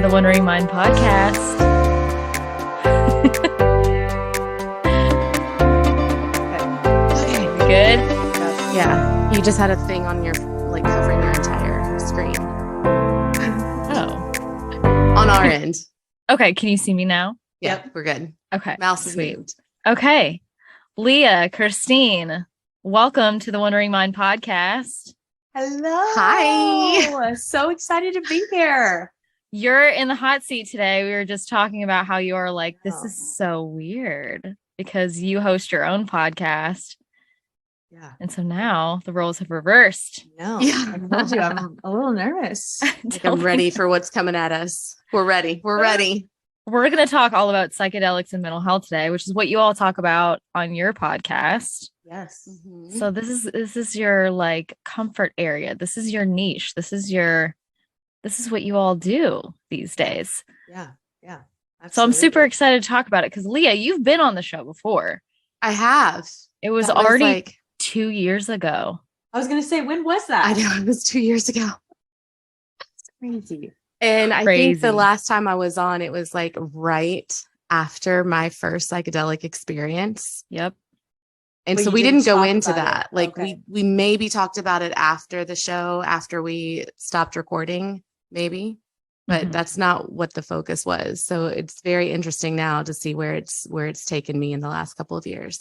the Wondering Mind podcast. Okay. Good? Yeah. You just had a thing on your, like, covering your entire screen. Oh. On our end. Okay, can you see me now? Yep. We're good. Okay. Mouse is sweet. moved. Okay. Leah, Christine, welcome to the Wondering Mind podcast. Hello. Hi. So excited to be here. You're in the hot seat today. We were just talking about how you are like, this Oh. is so weird because you host your own podcast. Yeah. And so now the roles have reversed. No. Yeah. I told you I'm a little nervous. Like, I'm ready for what's coming at us. We're ready. We're ready. We're going to talk all about psychedelics and mental health today, which is what you all talk about on your podcast. Yes. Mhm. So this is your like comfort area. This is your niche. This is what you all do these days. Yeah. Yeah. So I'm super Absolutely. excited to talk about it because Leah, you've been on the show before. I have. It was That already like, 2 years ago. I was gonna say, when was that? I know, it was 2 years ago. It's crazy. And I Crazy. think the last time I was on, it was like right after my first psychedelic experience. Yep. And But so you we didn't didn't go talk into about that. it. Like Okay. we maybe talked about it after the show, after we stopped recording, maybe. But Mhm. that's not what the focus was. So it's very interesting now to see where it's taken me in the last couple of years.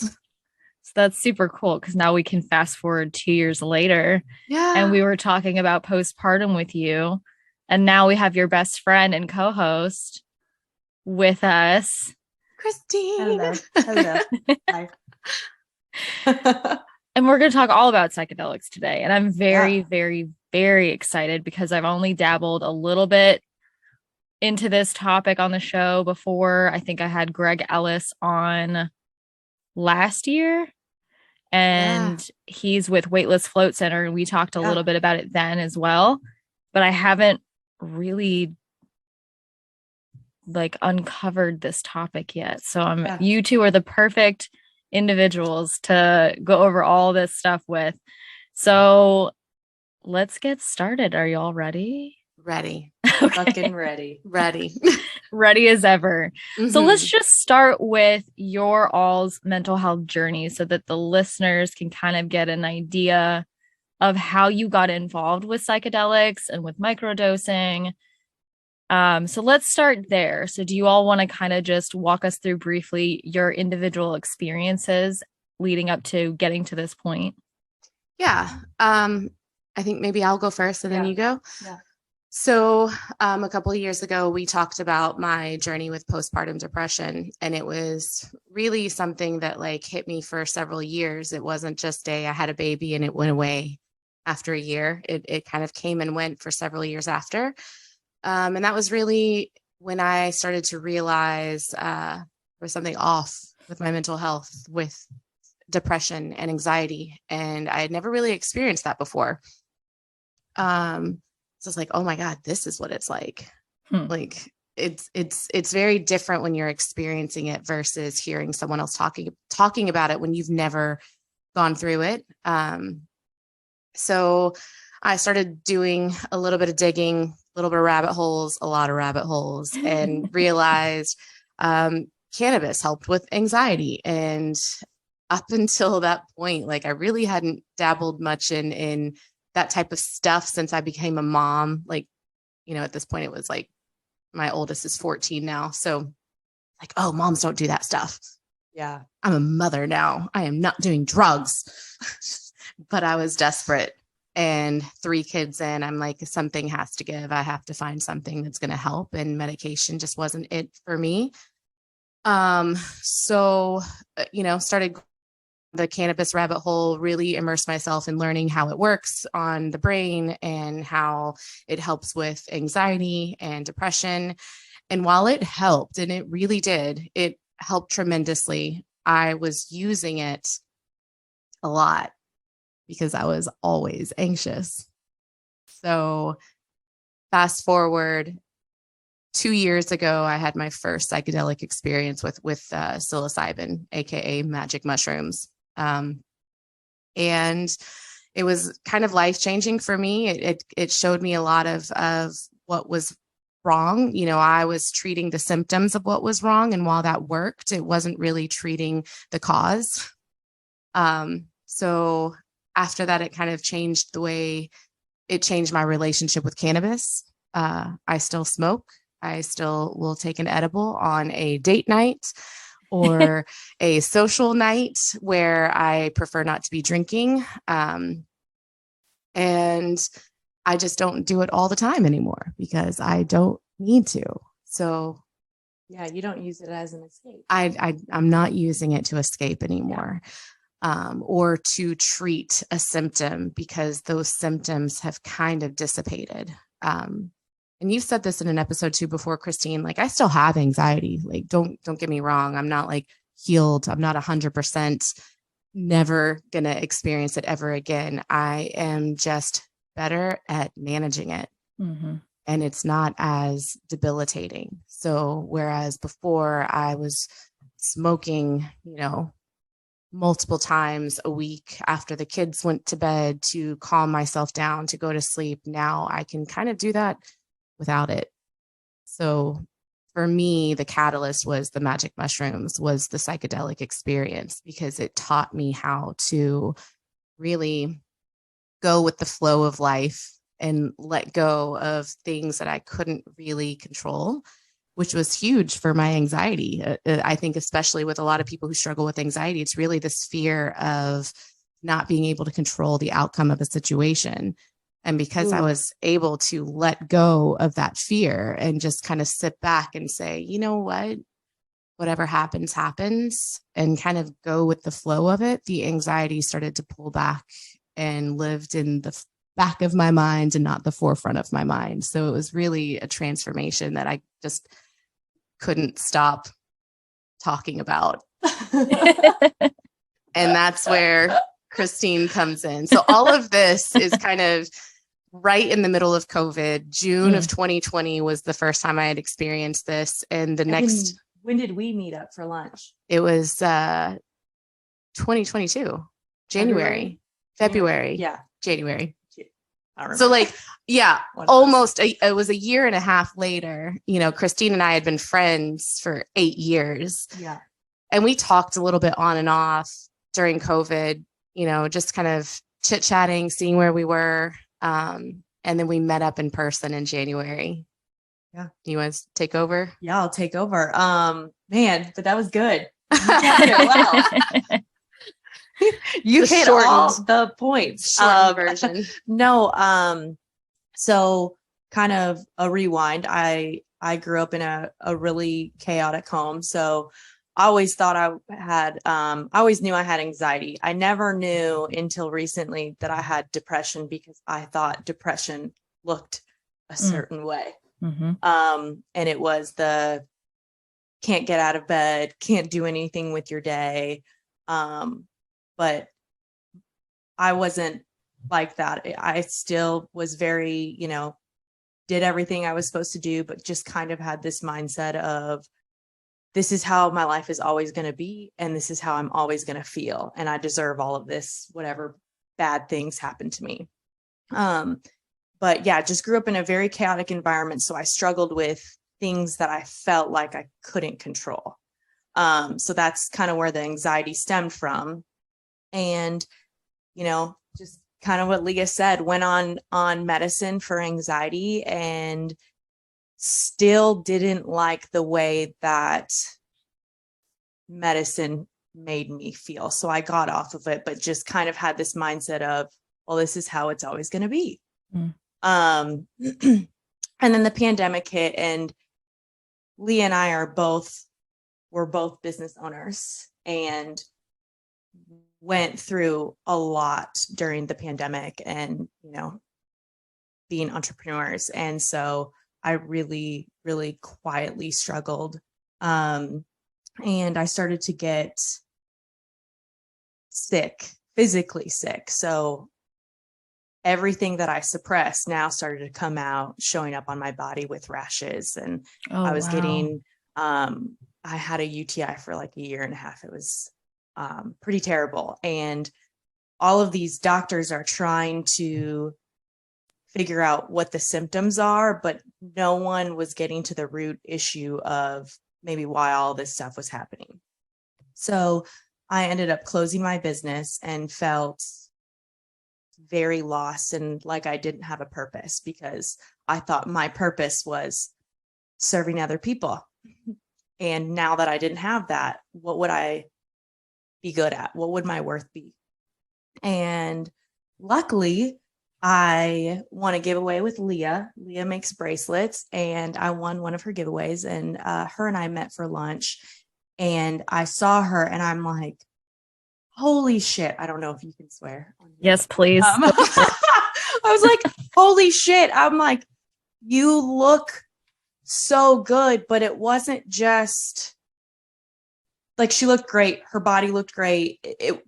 So that's super cool because now we can fast forward 2 years later. Yeah. And we were talking about postpartum with you. And now we have your best friend and co-host with Christine. Hello. Hello. Hi. and we're going to talk all about psychedelics today. And I'm very, Yeah. very, very excited because I've only dabbled a little bit into this topic on the show before. I think I had Greg Ellis on last year. And he's with Weightless Float Center. And we talked a Yeah. little bit about it then as well. But I haven't really like uncovered this topic yet. So Yeah. you two are the perfect individuals to go over all this stuff with. So let's get started. Are y'all ready? Ready. Fucking ready. Ready. Ready as ever. So Mhm. let's just start with your all's mental health journey so that the listeners can kind of get an idea of how you got involved with psychedelics and with microdosing. So let's start there. So do you all want to kind of just walk us through briefly your individual experiences leading up to getting to this point? Yeah. I think maybe I'll go first and then Yeah. you go. Yeah. So a couple of years ago, we talked about my journey with postpartum depression, and it was really something that like hit me for several years. It wasn't just I had a baby and it went away after a year. It kind of came and went for several years after. And that was really when I started to realize there was something off with my mental health, with depression and anxiety. And I had never really experienced that before. So it's like, oh my God, this is what it's like. Like it's very different when you're experiencing it versus hearing someone else talking about it when you've never gone through it. So I started doing a little bit of digging, a little bit of rabbit holes, a lot of rabbit holes, and realized cannabis helped with anxiety. And up until that point, like I really hadn't dabbled much in that type of stuff since I became a mom. Like, you know, at this point it was like my oldest is 14 now. So like, oh, moms don't do that stuff. Yeah. I'm a mother now. I am not doing drugs. But I was desperate. And 3 kids in, I'm like, something has to give. I have to find something that's going to help. And medication just wasn't it for me. So, started the cannabis rabbit hole, really immersed myself in learning how it works on the brain and how it helps with anxiety and depression. And while it helped, and it really did, it helped tremendously, I was using it a lot because I was always anxious. So fast forward 2 years ago, I had my first psychedelic experience with psilocybin, aka magic mushrooms. And it was kind of life-changing for me. It showed me a lot of what was wrong. I was treating the symptoms of what was wrong. And while that worked, it wasn't really treating the cause. So after that, it kind of changed it changed my relationship with cannabis. I still smoke. I still will take an edible on a date night or a social night where I prefer not to be drinking. And I just don't do it all the time anymore because I don't need to. So Yeah, you don't use it as an escape. I'm not using it to escape anymore, or to treat a symptom, because those symptoms have kind of dissipated. And you've said this in an episode too before, Christine, like I still have anxiety. Like, don't get me wrong. I'm not like healed. I'm not 100% never going to experience it ever again. I am just better at managing it. Mm-hmm. And it's not as debilitating. So whereas before I was smoking, multiple times a week after the kids went to bed to calm myself down, to go to sleep, now I can kind of do that without it. So for me, the catalyst was the magic mushrooms, was the psychedelic experience, because it taught me how to really go with the flow of life and let go of things that I couldn't really control, which was huge for my anxiety. I think especially with a lot of people who struggle with anxiety, it's really this fear of not being able to control the outcome of a situation. And because I was able to let go of that fear and just kind of sit back and say, you know what, whatever happens, happens, and kind of go with the flow of it, the anxiety started to pull back and lived in the back of my mind and not the forefront of my mind. So it was really a transformation that I just couldn't stop talking about. And that's where Christine comes in. So all of this is kind of right in the middle of COVID. June of 2020 was the first time I had experienced this. And when did we meet up for lunch? It was 2022, January, February. Yeah. January. I remember. So like, yeah, almost it was a year and a half later. Christine and I had been friends for 8 years. Yeah. And we talked a little bit on and off during COVID, just kind of chit-chatting, seeing where we were. And then we met up in person in January. Yeah. You want to take over? Yeah, I'll take over. Man, but that was good. Wow. You hit all the points. Version. No. So kind of a rewind. I grew up in a really chaotic home. So I always thought I always knew I had anxiety. I never knew until recently that I had depression, because I thought depression looked a certain way. Mm-hmm. And it was the can't get out of bed, can't do anything with your day. But I wasn't like that. I still was very, did everything I was supposed to do, but just kind of had this mindset of, this is how my life is always going to be, and this is how I'm always going to feel, and I deserve all of this, whatever bad things happen to me. But yeah, just grew up in a very chaotic environment, so I struggled with things that I felt like I couldn't control. So that's kind of where the anxiety stemmed from. And, just kind of what Leah said, went on medicine for anxiety, and still didn't like the way that medicine made me feel. So I got off of it, but just kind of had this mindset of, well, this is how it's always going to be. And then the pandemic hit, and Leah and I were both business owners and went through a lot during the pandemic, and, being entrepreneurs. And so I really, really quietly struggled. And I started to get sick, physically sick. So everything that I suppressed now started to come out, showing up on my body with rashes. And I was getting, I had a UTI for like a year and a half. It was pretty terrible. And all of these doctors are trying to figure out what the symptoms are, but no one was getting to the root issue of maybe why all this stuff was happening. So I ended up closing my business and felt very lost and like I didn't have a purpose, because I thought my purpose was serving other people. And now that I didn't have that, what would I be good at? What would my worth be? And luckily, I won a giveaway with Leah. Leah makes bracelets, and I won one of her giveaways. And her and I met for lunch, and I saw her, and I'm like, holy shit. I don't know if you can swear. Yes, please. I was like, holy shit. I'm like, you look so good, but it wasn't just like, she looked great. Her body looked great.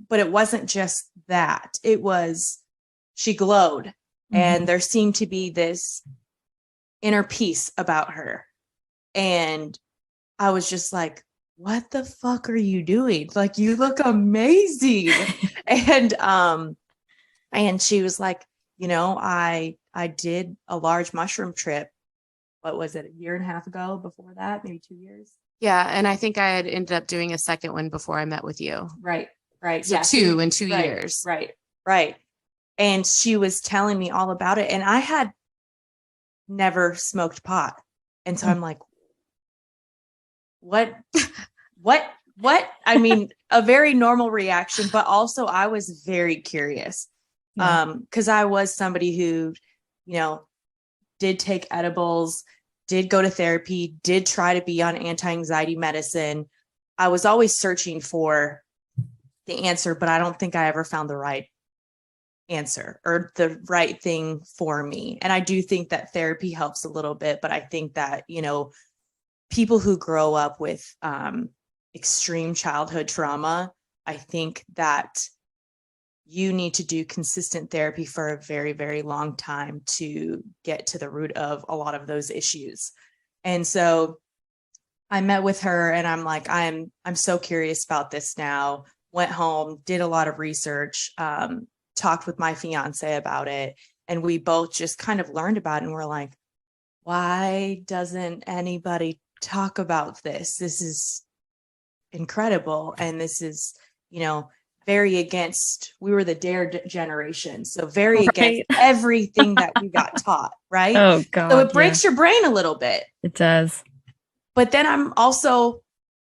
But it wasn't just that. It was, she glowed, and there seemed to be this inner peace about her. And I was just like, what the fuck are you doing? Like, you look amazing. And she was like, you know, I did a large mushroom trip. What was it? A year and a half ago? Before that, maybe 2 years. Yeah. And I think I had ended up doing a second one before I met with you. Right. So two in 2 years. Right. And she was telling me all about it. And I had never smoked pot. And so I'm like, what? I mean, a very normal reaction, but also I was very curious. Because I was somebody who, you know, did take edibles, did go to therapy, did try to be on anti-anxiety medicine. I was always searching for the answer, but I don't think I ever found the right answer or the right thing for me. And I do think that therapy helps a little bit, but I think that, you know, people who grow up with extreme childhood trauma, I think that you need to do consistent therapy for a very, very long time to get to the root of a lot of those issues. And so I met with her, and I'm like, I'm so curious about this now. Went home, did a lot of research, talked with my fiance about it, and we both just kind of learned about it. And we're like, why doesn't anybody talk about this? This is incredible. And this is, you know, very against, we were the dare generation. So very against everything that we got taught. Right. Oh God. So it breaks your brain a little bit. It does. But then I'm also,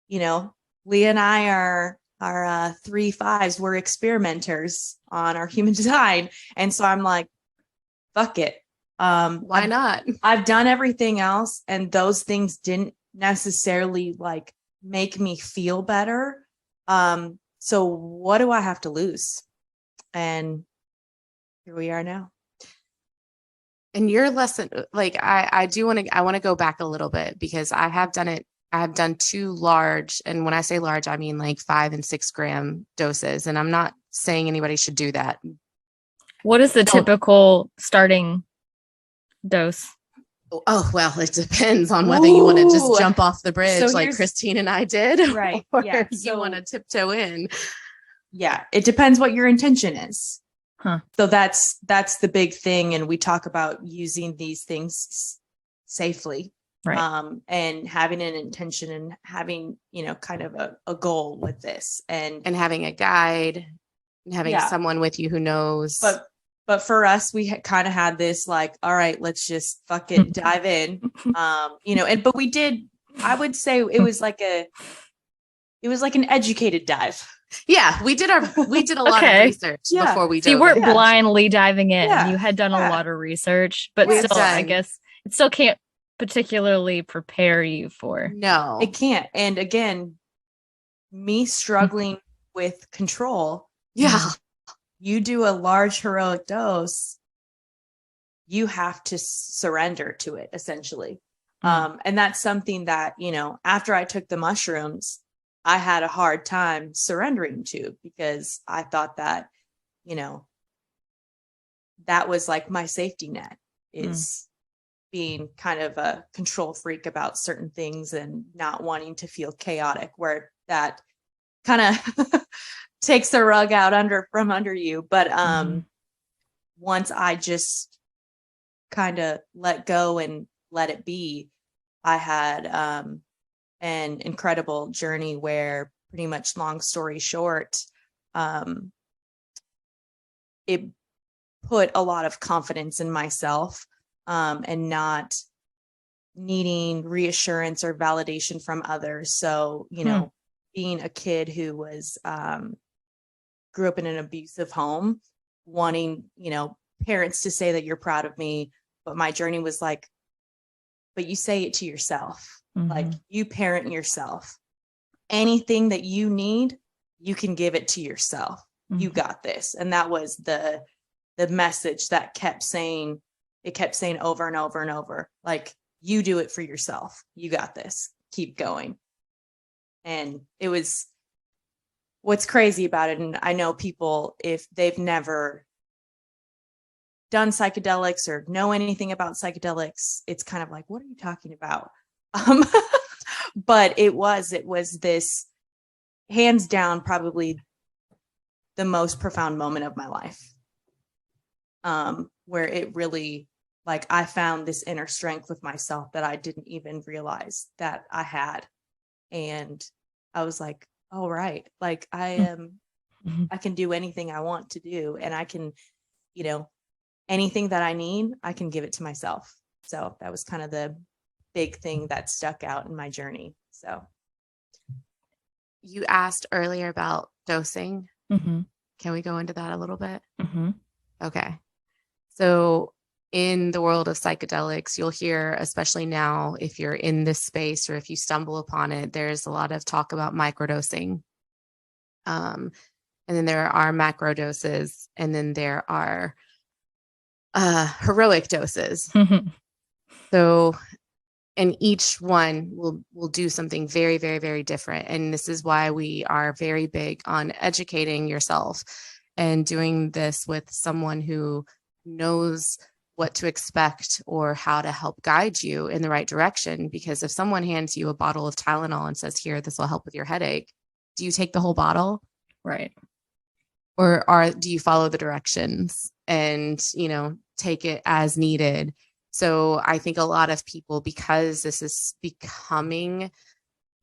you know, Leah and I are 3 5s. We're experimenters on our human design. And so I'm like, fuck it. Why not? I've done everything else, and those things didn't necessarily like make me feel better. So what do I have to lose? And here we are now. And your lesson, like I want to go back a little bit, because I have done it. I have done 2 large, and when I say large, I mean like 5 and 6 gram doses. And I'm not saying anybody should do that. What is the typical starting dose? Oh, well, it depends on whether you want to just jump off the bridge like Christine and I did, right? Or yeah. you want to tiptoe in. Yeah, it depends what your intention is. Huh. So that's the big thing, and we talk about using these things safely, right? And having an intention and having, you know, kind of a goal with this, and having a guide, and having someone with you who knows. But for us, we kind of had this like, all right, let's just fucking dive in, you know. But we did. I would say it was like an educated dive. Yeah, we did a lot of research before we did. So you weren't blindly diving in. Yeah. You had done a lot of research, but still, I guess it still can't particularly prepare you for. No, it can't. And again, me struggling with control. Yeah. You do a large heroic dose, you have to surrender to it, essentially. And that's something that, you know, after I took the mushrooms, I had a hard time surrendering to, because I thought that, you know, that was like my safety net, is being kind of a control freak about certain things and not wanting to feel chaotic, where that kind of takes the rug out from under you. But once I just kind of let go and let it be, I had an incredible journey where, pretty much long story short, it put a lot of confidence in myself, and not needing reassurance or validation from others. So, being a kid who was grew up in an abusive home, wanting, parents to say that you're proud of me, but my journey was like, but you say it to yourself. Like, you parent yourself. Anything that you need, you can give it to yourself. You got this. And that was the message that kept saying over and over and over, like, you do it for yourself. You got this. Keep going. And it was, what's crazy about it, and I know people, if they've never done psychedelics or know anything about psychedelics, it's kind of like, what are you talking about? But it was this, hands down, probably the most profound moment of my life, where it really, like, I found this inner strength with myself that I didn't even realize that I had. And I was like, all right, like, I can do anything I want to do, and I can, anything that I need, I can give it to myself. So that was kind of the big thing that stuck out in my journey. So you asked earlier about dosing. Can we go into that a little bit? Okay. So in the world of psychedelics, you'll hear, especially now, if you're in this space or if you stumble upon it, there's a lot of talk about microdosing. And then there are macro doses, and then there are heroic doses. So, and each one will do something very, very, very different. And this is why we are very big on educating yourself and doing this with someone who knows what to expect or how to help guide you in the right direction. Because if someone hands you a bottle of Tylenol and says, here, this will help with your headache, do you take the whole bottle? Right. Or do you follow the directions and, take it as needed? So I think a lot of people, because this is becoming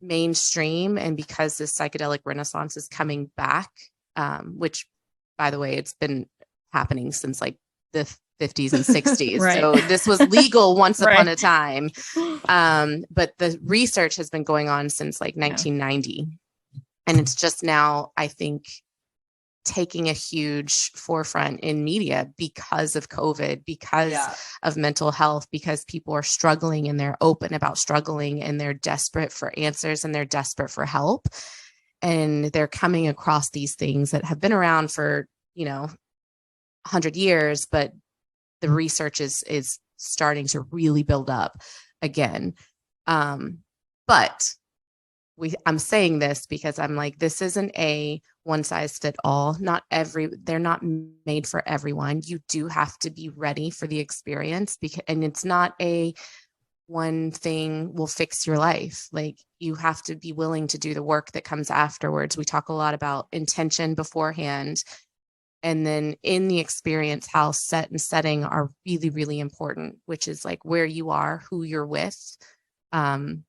mainstream and because this psychedelic renaissance is coming back, which, by the way, it's been happening since like the 50s and 60s. Right. So this was legal once Right. upon a time. But the research has been going on since like 1990. And it's just now, I think, taking a huge forefront in media because of COVID, because of mental health, because people are struggling and they're open about struggling and they're desperate for answers and they're desperate for help. And they're coming across these things that have been around for, 100 years, but the research is starting to really build up again. But I'm saying this because I'm like, this isn't a one size fit all. They're not made for everyone. You do have to be ready for the experience, and it's not a one thing will fix your life. Like, you have to be willing to do the work that comes afterwards. We talk a lot about intention beforehand. And then in the experience, how set and setting are really, really important, which is like where you are, who you're with, and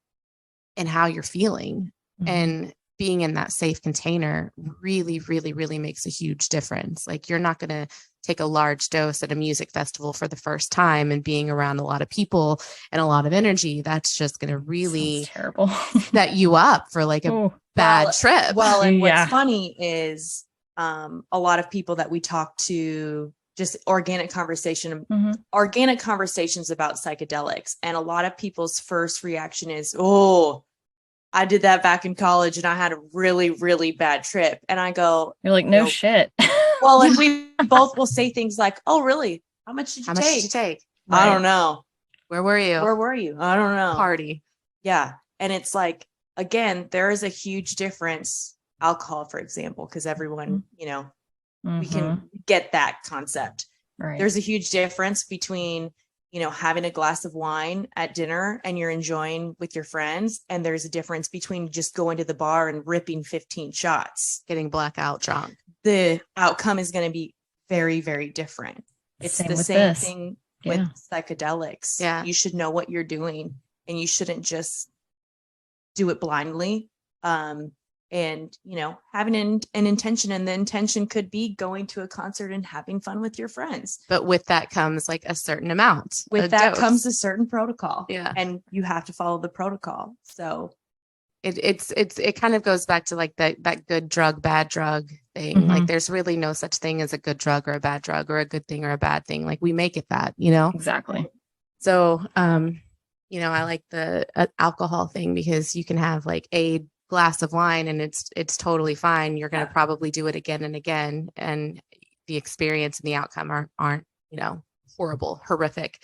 how you're feeling. And being in that safe container really, really, really makes a huge difference. Like, you're not going to take a large dose at a music festival for the first time and being around a lot of people and a lot of energy. That's just going to really terrible. set you up for like a bad trip. Well, and what's funny is a lot of people that we talk to, just organic conversations about psychedelics. And a lot of people's first reaction is, oh, I did that back in college and I had a really, really bad trip. And I go, you're like, no shit. Well, and we both will say things like, oh, really? How much did you take? Right. I don't know. Where were you? I don't know. Party. Yeah. And it's like, again, there is a huge difference. Alcohol, for example, because everyone, we can get that concept. Right. There's a huge difference between, having a glass of wine at dinner and you're enjoying with your friends. And there's a difference between just going to the bar and ripping 15 shots, getting blackout drunk. The outcome is going to be very, very different. It's the same thing. with Yeah. psychedelics. Yeah. You should know what you're doing, and you shouldn't just do it blindly. And having an intention, and the intention could be going to a concert and having fun with your friends. But with that comes like a certain amount. With a that dose. comes a certain protocol. Yeah. And you have to follow the protocol. So it kind of goes back to like that good drug, bad drug thing. Mhm. Like there's really no such thing as a good drug or a bad drug, or a good thing or a bad thing. Like we make it that, Exactly. So, I like the alcohol thing, because you can have like a glass of wine and it's totally fine. You're going to probably do it again and again, and the experience and the outcome aren't horrible, horrific.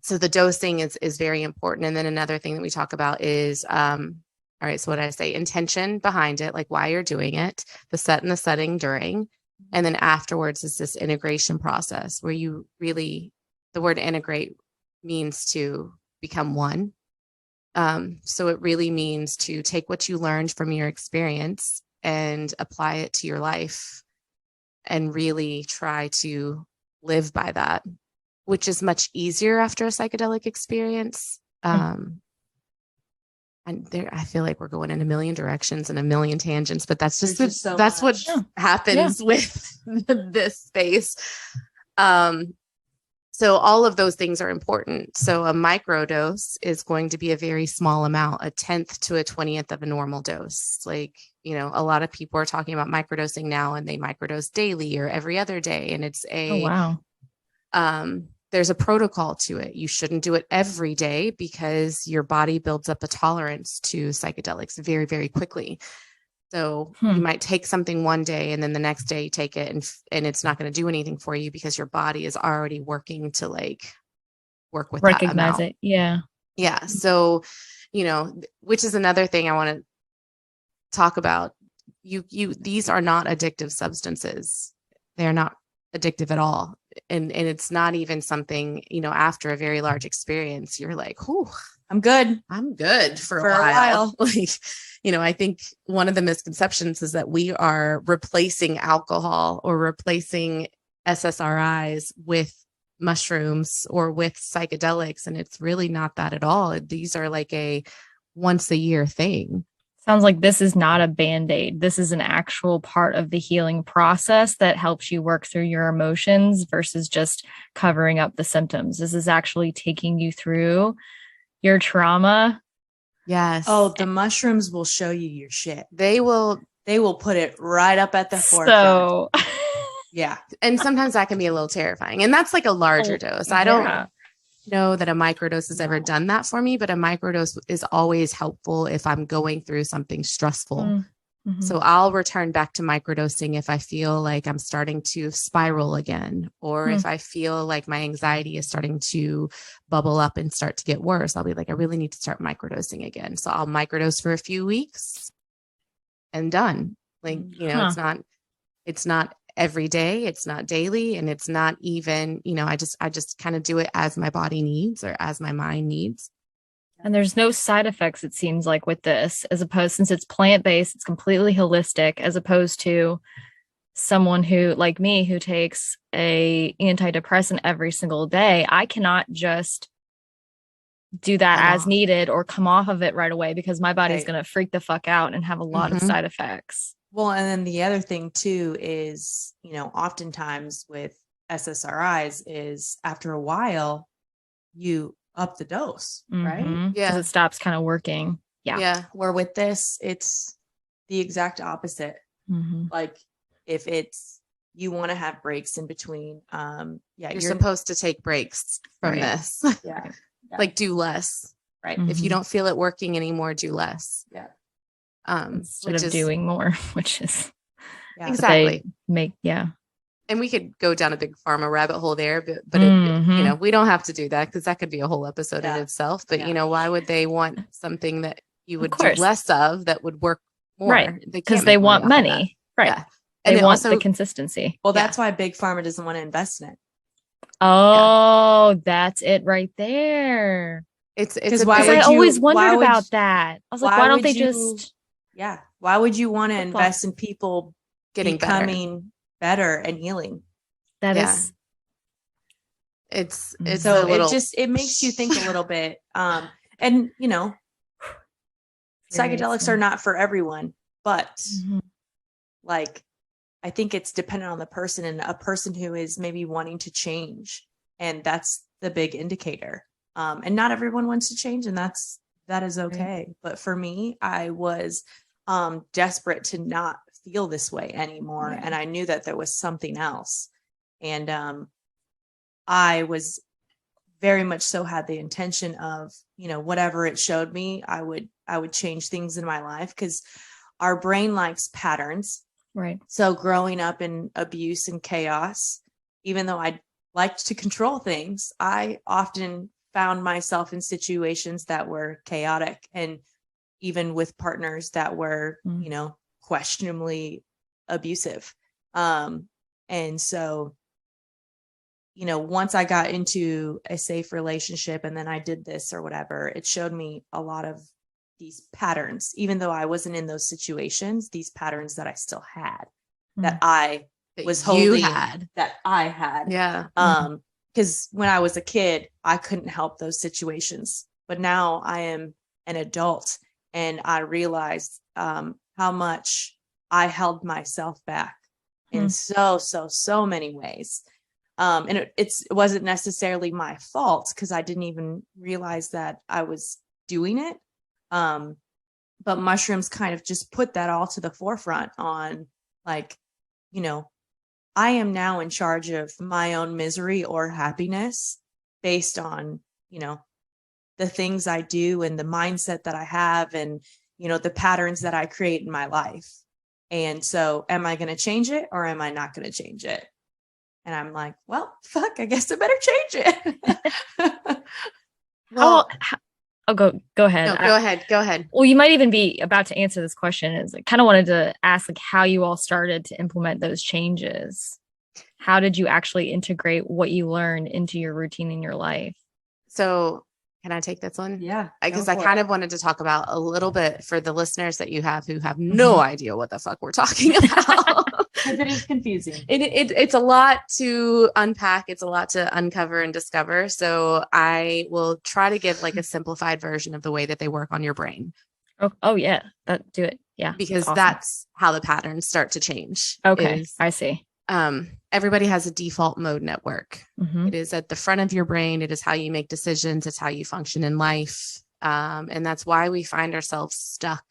So the dosing is very important. And then another thing that we talk about is, all right, so what did I say? Intention behind it, like why you're doing it, the set and the setting during, and then afterwards is this integration process where you really, the word integrate means to become one. So it really means to take what you learned from your experience and apply it to your life, and really try to live by that, which is much easier after a psychedelic experience. And I feel like we're going in a million directions and a million tangents, but that's just that's what happens with this space. So all of those things are important. So a microdose is going to be a very small amount, 1/10 to 1/20th of a normal dose. Like, a lot of people are talking about microdosing now, and they microdose daily or every other day. And it's there's a protocol to it. You shouldn't do it every day, because your body builds up a tolerance to psychedelics very, very quickly. So you might take something one day, and then the next day you take it, and it's not going to do anything for you, because your body is already working to work with Recognize that it. Yeah. Yeah. So, which is another thing I want to talk about. These are not addictive substances. They're not addictive at all. And it's not even something, after a very large experience, you're like, "Whew, I'm good for a while." I think one of the misconceptions is that we are replacing alcohol or replacing SSRIs with mushrooms or with psychedelics. And it's really not that at all. These are like a once a year thing. Sounds like this is not a Band-Aid. This is an actual part of the healing process that helps you work through your emotions versus just covering up the symptoms. This is actually taking you through your trauma. Yes. Oh, the mushrooms will show you your shit. They will put it right up at the forefront. So yeah. And sometimes that can be a little terrifying. And that's like a larger dose. I don't know that a microdose has ever done that for me, but a microdose is always helpful if I'm going through something stressful. Mm-hmm. So I'll return back to microdosing if I feel like I'm starting to spiral again, or if I feel like my anxiety is starting to bubble up and start to get worse. I'll be like, I really need to start microdosing again. So I'll microdose for a few weeks and done. Like, it's not every day, it's not daily, and it's not even, I just kind of do it as my body needs or as my mind needs. And there's no side effects, it seems like, with this, as opposed, since it's plant-based, it's completely holistic, as opposed to someone who, like me, who takes a antidepressant every single day. I cannot just do that as needed or come off of it right away, because my body's going to freak the fuck out and have a lot of side effects. Well, and then the other thing too is, oftentimes with SSRIs is after a while, you up the dose, right? Yeah. Because it stops kind of working. Yeah. Yeah. Where with this, it's the exact opposite. Like if it's, you want to have breaks in between. You're supposed to take breaks from this. Yeah. Like do less. Right. If you don't feel it working anymore, do less. Yeah. Instead of doing more, which is exactly And we could go down a big pharma rabbit hole there, but we don't have to do that, because that could be a whole episode in itself. But why would they want something that you would do less of that would work more? Right, because they want money. Right. Yeah. They want the consistency. Well, that's why big pharma doesn't want to invest in it. Oh, that's it right there. It's because I always wondered about that. I was like, why don't they just? Yeah. Why would you want to invest in people becoming better and healing? That is It's So a little, it makes you think a little bit. And psychedelics are not for everyone, but like, I think it's dependent on the person, and a person who is maybe wanting to change. And that's the big indicator. And not everyone wants to change, and that is okay. Right. But for me, I was desperate to not feel this way anymore. Yeah. And I knew that there was something else. And I was very much so had the intention of, whatever it showed me, I would change things in my life, because our brain likes patterns. Right. So growing up in abuse and chaos, even though I liked to control things, I often found myself in situations that were chaotic, and even with partners that were, questionably abusive. And so, once I got into a safe relationship and then I did this or whatever, it showed me a lot of these patterns, even though I wasn't in those situations, these patterns that I still had, that I was holding, that I had. Yeah. Because when I was a kid, I couldn't help those situations, but now I am an adult, and I realized how much I held myself back in so many ways. And it wasn't necessarily my fault, because I didn't even realize that I was doing it. But mushrooms kind of just put that all to the forefront on, like, I am now in charge of my own misery or happiness based on, the things I do and the mindset that I have, and, the patterns that I create in my life. And so am I going to change it, or am I not going to change it? And I'm like, well, fuck, I guess I better change it. Go ahead. No, go ahead. Well, you might even be about to answer this question. Is I kind of wanted to ask, like, how you all started to implement those changes. How did you actually integrate what you learned into your routine in your life? So can I take this one? Yeah. Because I kind of wanted to talk about a little bit for the listeners that you have who have no idea what the fuck we're talking about. Because it is confusing. It's a lot to unpack. It's a lot to uncover and discover. So I will try to give like a simplified version of the way that they work on your brain. Oh yeah. Do it. Yeah. Because that's how the patterns start to change. Okay. I see. Everybody has a default mode network. Mm-hmm. It is at the front of your brain. It is how you make decisions. It's how you function in life. And that's why we find ourselves stuck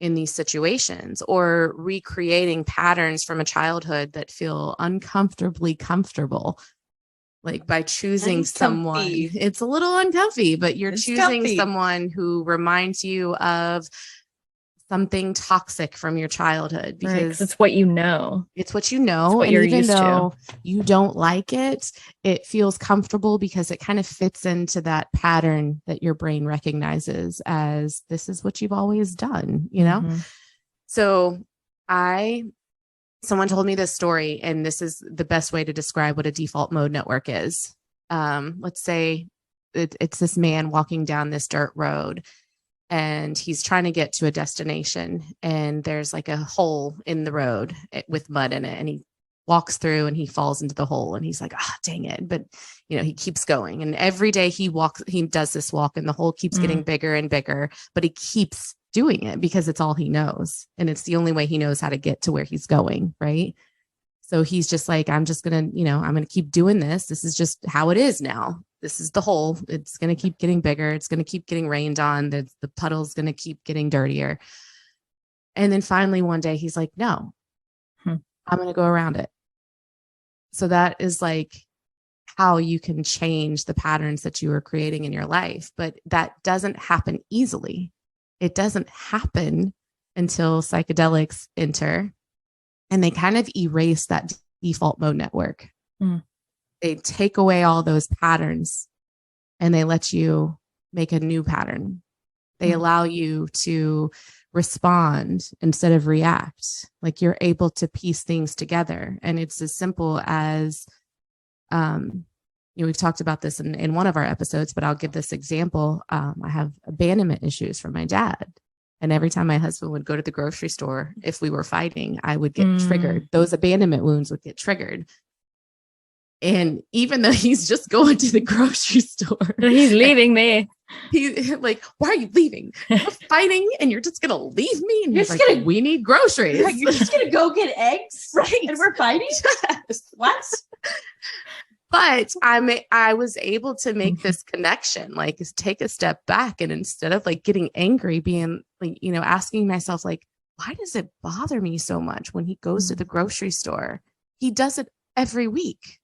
in these situations, or recreating patterns from a childhood that feel uncomfortably comfortable. Like by choosing someone, it's a little uncomfy, but you're choosing someone who reminds you of something toxic from your childhood, because it's what you know. It's what you know. It's what and you're even used though to. You don't like it, it feels comfortable because it kind of fits into that pattern that your brain recognizes as this is what you've always done, So someone told me this story, and this is the best way to describe what a default mode network is. Let's say it's this man walking down this dirt road, and he's trying to get to a destination, and there's like a hole in the road with mud in it, and he walks through and he falls into the hole, and he's like, dang it. But he keeps going, and every day he does this walk, and the hole keeps getting bigger and bigger, but he keeps doing it because it's all he knows, and it's the only way he knows how to get to where he's going, right? So he's just like, I'm just gonna, I'm gonna keep doing this. This is just how it is now. This is the hole. It's going to keep getting bigger. It's going to keep getting rained on. The puddle's going to keep getting dirtier. And then finally one day he's like, no, I'm going to go around it. So that is like how you can change the patterns that you are creating in your life. But that doesn't happen easily. It doesn't happen until psychedelics enter, and they kind of erase that default mode network. They take away all those patterns, and they let you make a new pattern. They allow you to respond instead of react. Like you're able to piece things together. And it's as simple as, we've talked about this in one of our episodes, but I'll give this example. I have abandonment issues from my dad. And every time my husband would go to the grocery store, if we were fighting, I would get triggered. Those abandonment wounds would get triggered. And even though he's just going to the grocery store, He's leaving me. He's like, why are you leaving? We're fighting and you're just going to leave me? And You're he's just like, gonna- we need groceries. You're just gonna go get eggs, Right. And we're fighting. Yes. What? But I was able to make this connection, like take a step back, and instead of like getting angry, being like, you know, asking myself like, why does it bother me so much when he goes to the grocery store? He does it every week.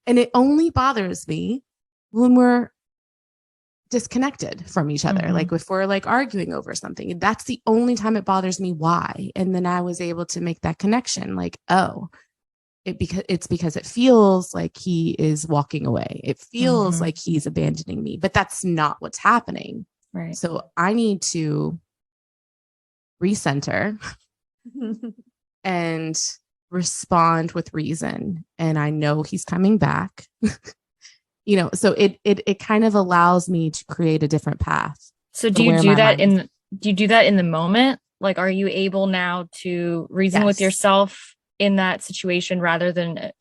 And it only bothers me when we're disconnected from each other. Like if we're like arguing over something, that's the only time it bothers me. Why? And then I was able to make that connection. Like, oh, it's because it feels like he is walking away. It feels like he's abandoning me, but that's not what's happening. Right. So I need to recenter and respond with reason. And I know he's coming back. You know, so it kind of allows me to create a different path. So do you do that in the moment? Like, are you able now to reason with yourself in that situation rather than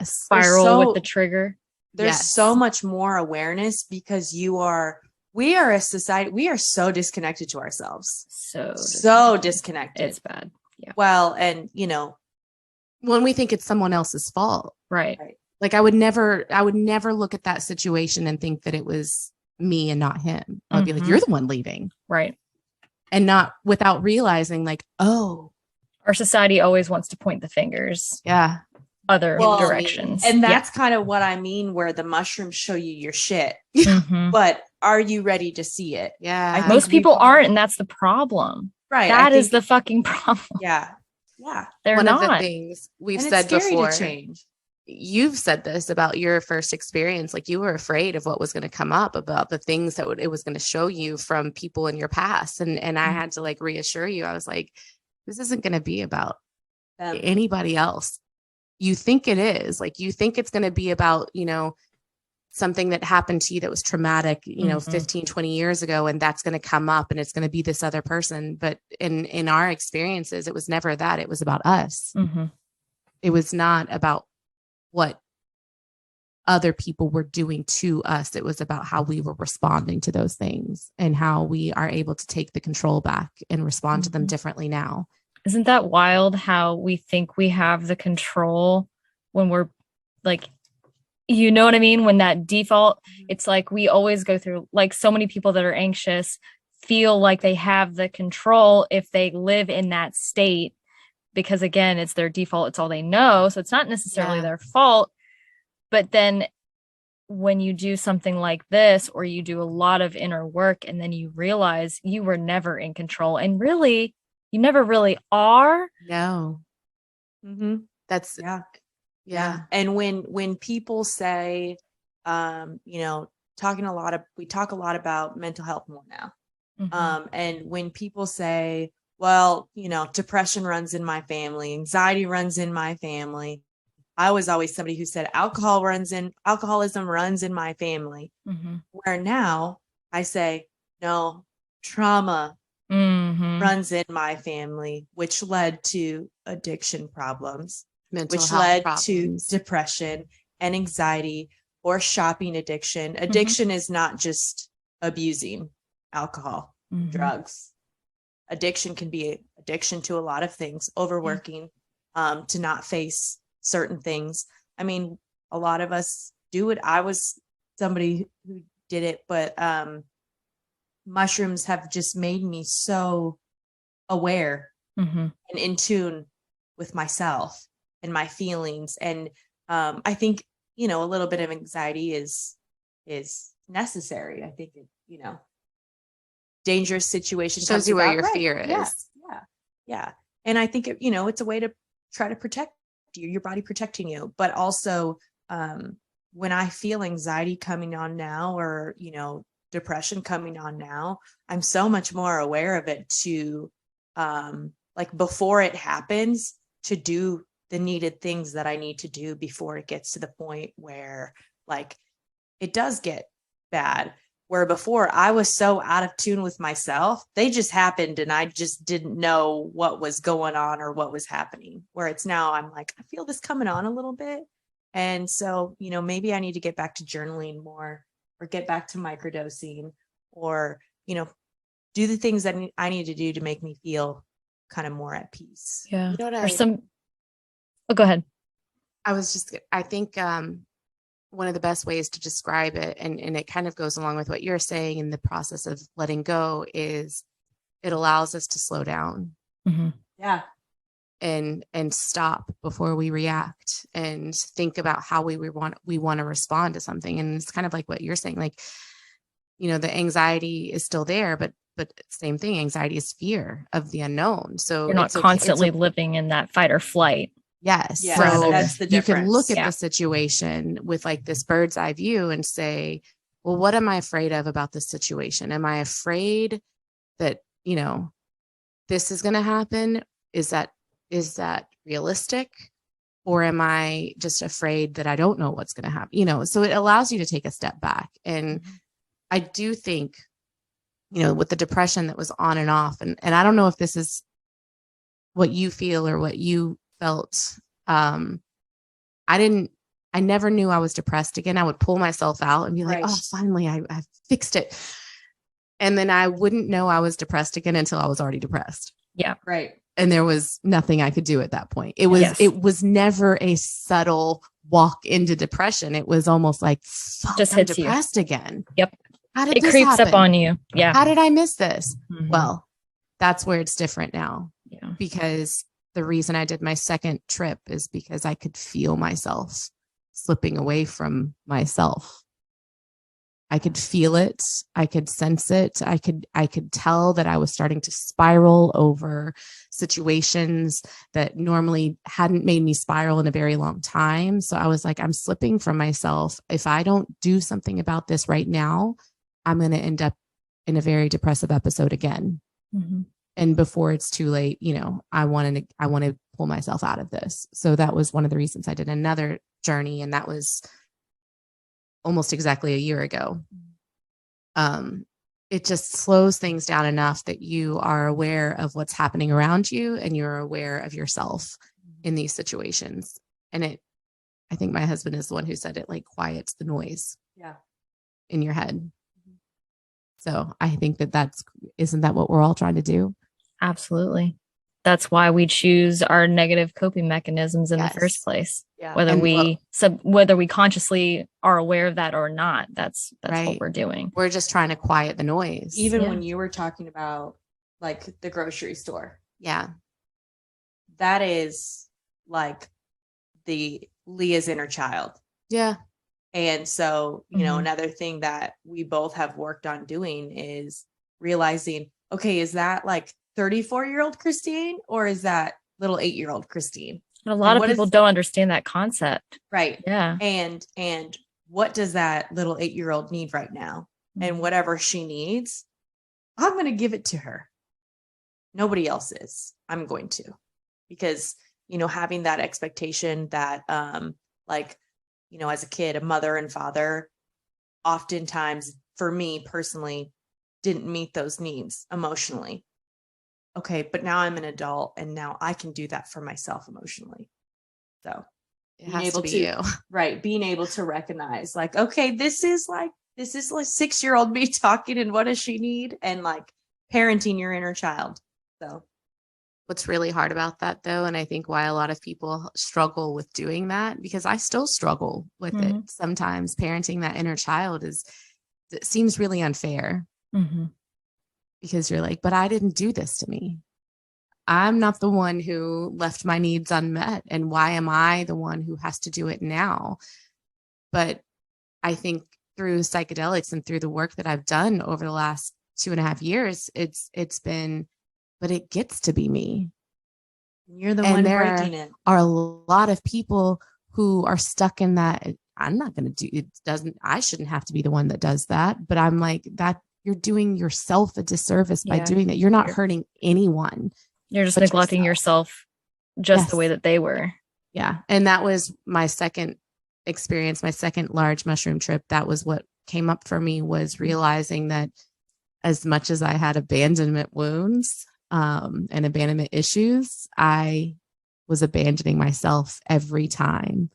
spiral with the trigger? There's so much more awareness because we are a society. We are so disconnected to ourselves. So disconnected. It's bad. Yeah. Well, and you know, when we think it's someone else's fault. Right. Like I would never look at that situation and think that it was me and not him. I would be like, you're the one leaving. Right. And not without realizing like, oh, our society always wants to point the fingers. Yeah. Other directions. And that's kind of what I mean, where the mushrooms show you your shit. But are you ready to see it? Yeah. Most people aren't, and that's the problem. Right. That is the fucking problem. Yeah. Yeah. They're one not. of the things we've said before. You've said this about your first experience. Like you were afraid of what was going to come up, about the things that it was going to show you from people in your past. And I had to like reassure you. I was like, this isn't going to be about anybody else. You think it is. Like you think it's going to be about, you know, something that happened to you that was traumatic, you know, 15, 20 years ago, and that's going to come up and it's going to be this other person. But in our experiences, it was never that. It was about us. It was not about what other people were doing to us. It was about how we were responding to those things and how we are able to take the control back and respond to them differently now. Isn't that wild how we think we have the control when we're like, you know what I mean? When that default, it's like we always go through, like so many people that are anxious feel like they have the control if they live in that state, because again, it's their default. It's all they know. So it's not necessarily their fault. But then when you do something like this, or you do a lot of inner work, and then you realize you were never in control, and really, you never really are. No. That's yeah. And when people say, you know, we talk a lot about mental health more now. And when people say, well, you know, depression runs in my family, anxiety runs in my family. I was always somebody who said alcoholism runs in my family. Where now I say, no, trauma runs in my family, which led to addiction problems, which led to depression and anxiety, or shopping addiction. Addiction is not just abusing alcohol, drugs. Addiction can be addiction to a lot of things, overworking, to not face certain things. I mean, a lot of us do it. I was somebody who did it, but mushrooms have just made me so aware and in tune with myself and my feelings. And I think, you know, a little bit of anxiety is necessary. I think, you know, dangerous situations shows you where your fear is. Yeah. And I think, you know, it's a way to try to protect you, your body protecting you. But also when I feel anxiety coming on now, or, you know, depression coming on now, I'm so much more aware of it to like before it happens, to do the needed things that I need to do before it gets to the point where like it does get bad. Where before I was so out of tune with myself, they just happened and I just didn't know what was going on or what was happening. Where it's now I'm like, I feel this coming on a little bit. And so, maybe I need to get back to journaling more or get back to microdosing or, do the things that I need to do to make me feel kind of more at peace. Yeah. Or Oh, go ahead. I think one of the best ways to describe it, and it kind of goes along with what you're saying in the process of letting go, is it allows us to slow down. Mm-hmm. Yeah. And stop before we react and think about how we want to respond to something. And it's kind of like what you're saying, like, the anxiety is still there, but same thing, anxiety is fear of the unknown. So you're not constantly living in that fight or flight. Yes. Yeah, so that's the difference. You can look at the situation with like this bird's eye view and say, well, what am I afraid of about this situation? Am I afraid that, this is going to happen? Is that realistic? Or am I just afraid that I don't know what's going to happen? So it allows you to take a step back. And I do think, with the depression that was on and off, and I don't know if this is what you feel or what you felt. I never knew I was depressed again. I would pull myself out and be like, oh, finally, I fixed it. And then I wouldn't know I was depressed again until I was already depressed. Yeah. Right. And there was nothing I could do at that point. It was never a subtle walk into depression. It was almost like, fuck, just I'm hits depressed again. Yep. How did it this creeps happen? up on you? Yeah. How did I miss this? Mm-hmm. Well, that's where it's different now. Yeah. Because the reason I did my second trip is because I could feel myself slipping away from myself. I could feel it. I could sense it. I could tell that I was starting to spiral over situations that normally hadn't made me spiral in a very long time. So I was like, I'm slipping from myself. If I don't do something about this right now, I'm going to end up in a very depressive episode again. Mm-hmm. And before it's too late, I want to pull myself out of this. So that was one of the reasons I did another journey. And that was almost exactly a year ago. It just slows things down enough that you are aware of what's happening around you and you're aware of yourself in these situations. And I think my husband is the one who said it, like, quiets the noise in your head. So I think isn't that what we're all trying to do? Absolutely. That's why we choose our negative coping mechanisms in the first place. Yeah. Whether we consciously are aware of that or not, that's right. What we're doing. We're just trying to quiet the noise. Even when you were talking about like the grocery store. Yeah. That is like the Leah's inner child. Yeah. And so, another thing that we both have worked on doing is realizing, okay, is that like 34-year-old Christine or is that little 8-year-old Christine? A lot of people don't understand that concept. Right. Yeah. And what does that little 8-year-old need right now? Mm-hmm. And whatever she needs, I'm going to give it to her. Nobody else is. I'm going to, because, having that expectation that, as a kid, a mother and father oftentimes, for me personally, didn't meet those needs emotionally. Okay, but now I'm an adult and now I can do that for myself emotionally. So being able to right, being able to recognize like, okay, this is like 6-year-old me talking, and what does she need? And like parenting your inner child. So what's really hard about that though, and I think why a lot of people struggle with doing that, because I still struggle with it sometimes, parenting that inner child it seems really unfair. Mm-hmm. Because you're like, but I didn't do this to me. I'm not the one who left my needs unmet. And why am I the one who has to do it now? But I think through psychedelics and through the work that I've done over the last 2.5 years, it's been, but it gets to be me. You're the one breaking it. Are a lot of people who are stuck in that. I'm not going to do it. I shouldn't have to be the one that does that. But I'm like that. You're doing yourself a disservice by doing that. You're not hurting anyone. You're just neglecting yourself just the way that they were. Yeah. And that was my second experience, my second large mushroom trip. That was what came up for me was realizing that as much as I had abandonment wounds and abandonment issues, I was abandoning myself every time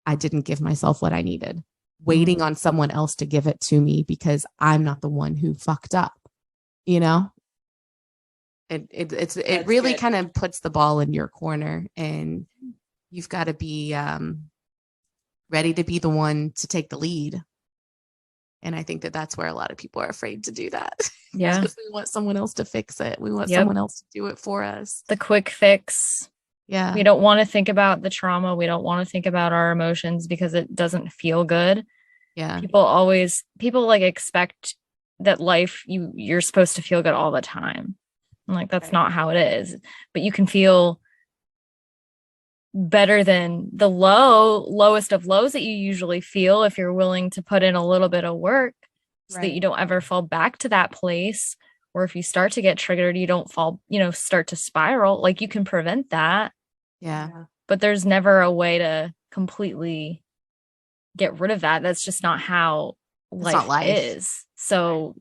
I didn't give myself what I needed, waiting on someone else to give it to me because I'm not the one who fucked up, you know? It really kind of puts the ball in your corner, and you've got to be ready to be the one to take the lead. And I think that that's where a lot of people are afraid to do that. Yeah. Because we want someone else to fix it. We want someone else to do it for us. The quick fix. Yeah. We don't want to think about the trauma. We don't want to think about our emotions because it doesn't feel good. Yeah. People like expect that life, you're supposed to feel good all the time. And like, that's not how it is. But you can feel better than the lowest of lows that you usually feel if you're willing to put in a little bit of work so that you don't ever fall back to that place. Or if you start to get triggered, you don't fall, start to spiral. Like, you can prevent that. Yeah. But there's never a way to completely get rid of that. That's just not how life is. So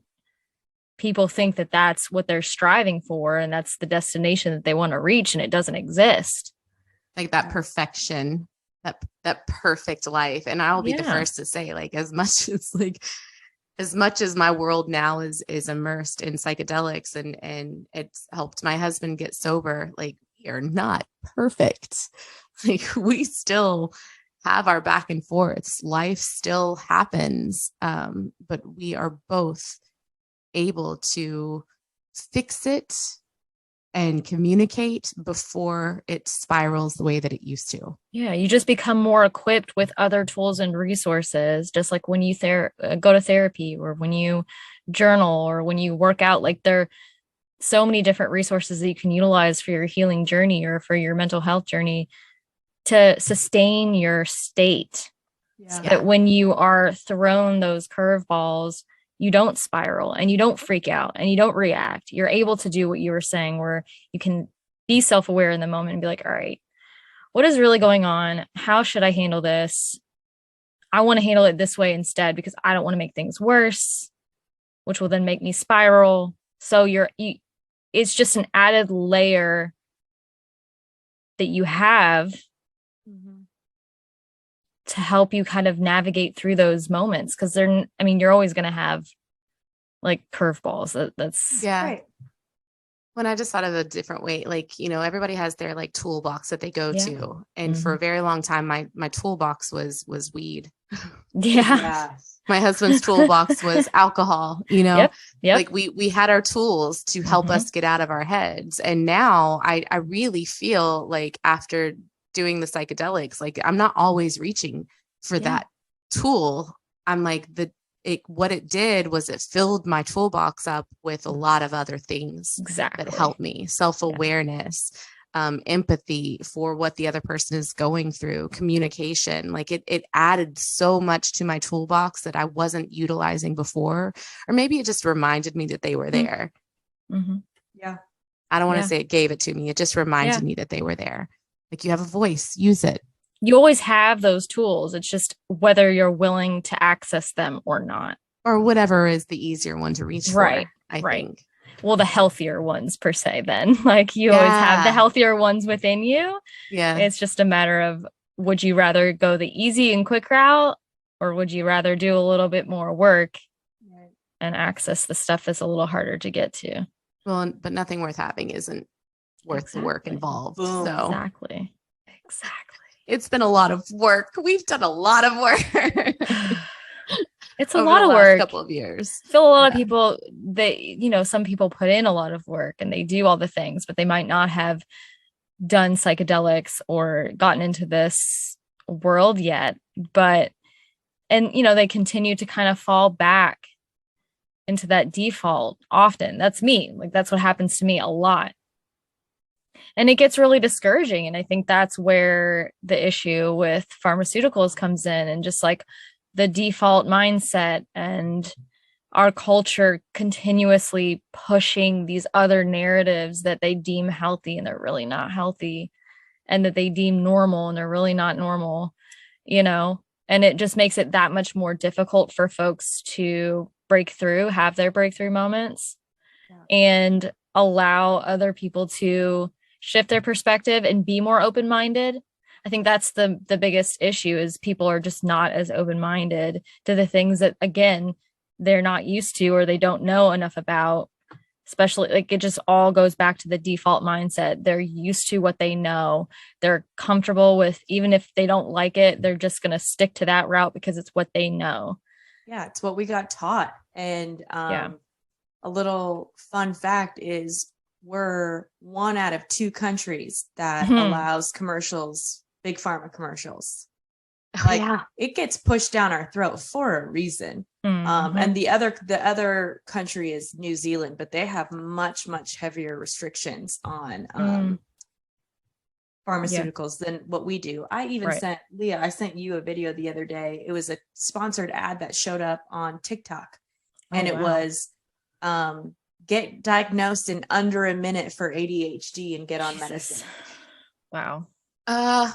people think that that's what they're striving for, and that's the destination that they want to reach, and it doesn't exist. Like that perfection, that perfect life. And I'll be the first to say, like, as much as my world now is immersed in psychedelics and it's helped my husband get sober, like, we are not perfect. Like, we still have our back and forths. Life still happens. But we are both able to fix it and communicate before it spirals the way that it used to. Yeah, you just become more equipped with other tools and resources, just like when you go to therapy, or when you journal, or when you work out. Like, there are so many different resources that you can utilize for your healing journey or for your mental health journey to sustain your state. So that when you are thrown those curveballs, you don't spiral and you don't freak out and you don't react. You're able to do what you were saying, where you can be self-aware in the moment and be like, all right, what is really going on? How should I handle this? I want to handle it this way instead because I don't want to make things worse, which will then make me spiral. So it's just an added layer that you have to help you kind of navigate through those moments. Because you're always going to have like curveballs. That's right. When I just thought of a different way, like, everybody has their like toolbox that they go to. And for a very long time, my toolbox was weed. Yeah. My husband's toolbox was alcohol, Yep. Like we had our tools to help us get out of our heads. And now I really feel like after doing the psychedelics, like, I'm not always reaching for that tool. I'm like, what it did was it filled my toolbox up with a lot of other things that helped me. Self-awareness, empathy for what the other person is going through, communication. Like, it added so much to my toolbox that I wasn't utilizing before, or maybe it just reminded me that they were there. Yeah. I don't want to say it gave it to me. It just reminded me that they were there. Like, you have a voice, use it. You always have those tools. It's just whether you're willing to access them or not. Or whatever is the easier one to reach for, I think. Well, the healthier ones per se, then. Like, you always have the healthier ones within you. Yeah. It's just a matter of, would you rather go the easy and quick route, or would you rather do a little bit more work and access the stuff that's a little harder to get to? Well, but nothing worth having isn't worth the work involved. Boom. So Exactly. It's been a lot of work. We've done a lot of work. It's a lot of work. Couple of years. I feel a lot of people, some people put in a lot of work and they do all the things, but they might not have done psychedelics or gotten into this world yet. They continue to kind of fall back into that default often. That's me. Like, that's what happens to me a lot. And it gets really discouraging. And I think that's where the issue with pharmaceuticals comes in, and just like the default mindset and our culture continuously pushing these other narratives that they deem healthy and they're really not healthy, and that they deem normal and they're really not normal. And it just makes it that much more difficult for folks to break through, have their breakthrough moments, and allow other people to shift their perspective and be more open-minded. I think that's the biggest issue, is people are just not as open-minded to the things that, again, they're not used to or they don't know enough about. Especially, like, it just all goes back to the default mindset. They're used to what they know. They're comfortable with, even if they don't like it, they're just going to stick to that route because it's what they know. Yeah, it's what we got taught. And a little fun fact is we're 1 out of 2 countries that allows commercials, big pharma commercials. Like, it gets pushed down our throat for a reason. And the other country is New Zealand, but they have much heavier restrictions on pharmaceuticals than what we do. I even sent Leah, I sent you a video the other day. It was a sponsored ad that showed up on TikTok, and it was get diagnosed in under a minute for ADHD and get on medicine. Wow. I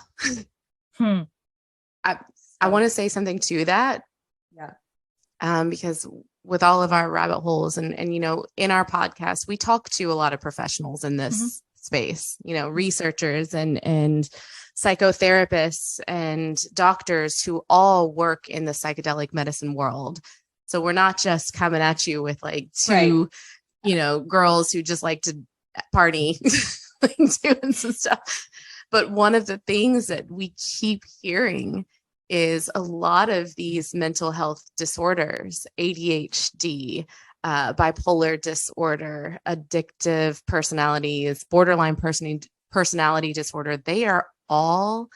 want to say something to that. Yeah. Because with all of our rabbit holes and, in our podcast, we talk to a lot of professionals in this space, researchers and psychotherapists and doctors who all work in the psychedelic medicine world. So we're not just coming at you with like 2, girls who just like to party, like doing some stuff. But one of the things that we keep hearing is a lot of these mental health disorders, ADHD, bipolar disorder, addictive personalities, borderline personality disorder, they are all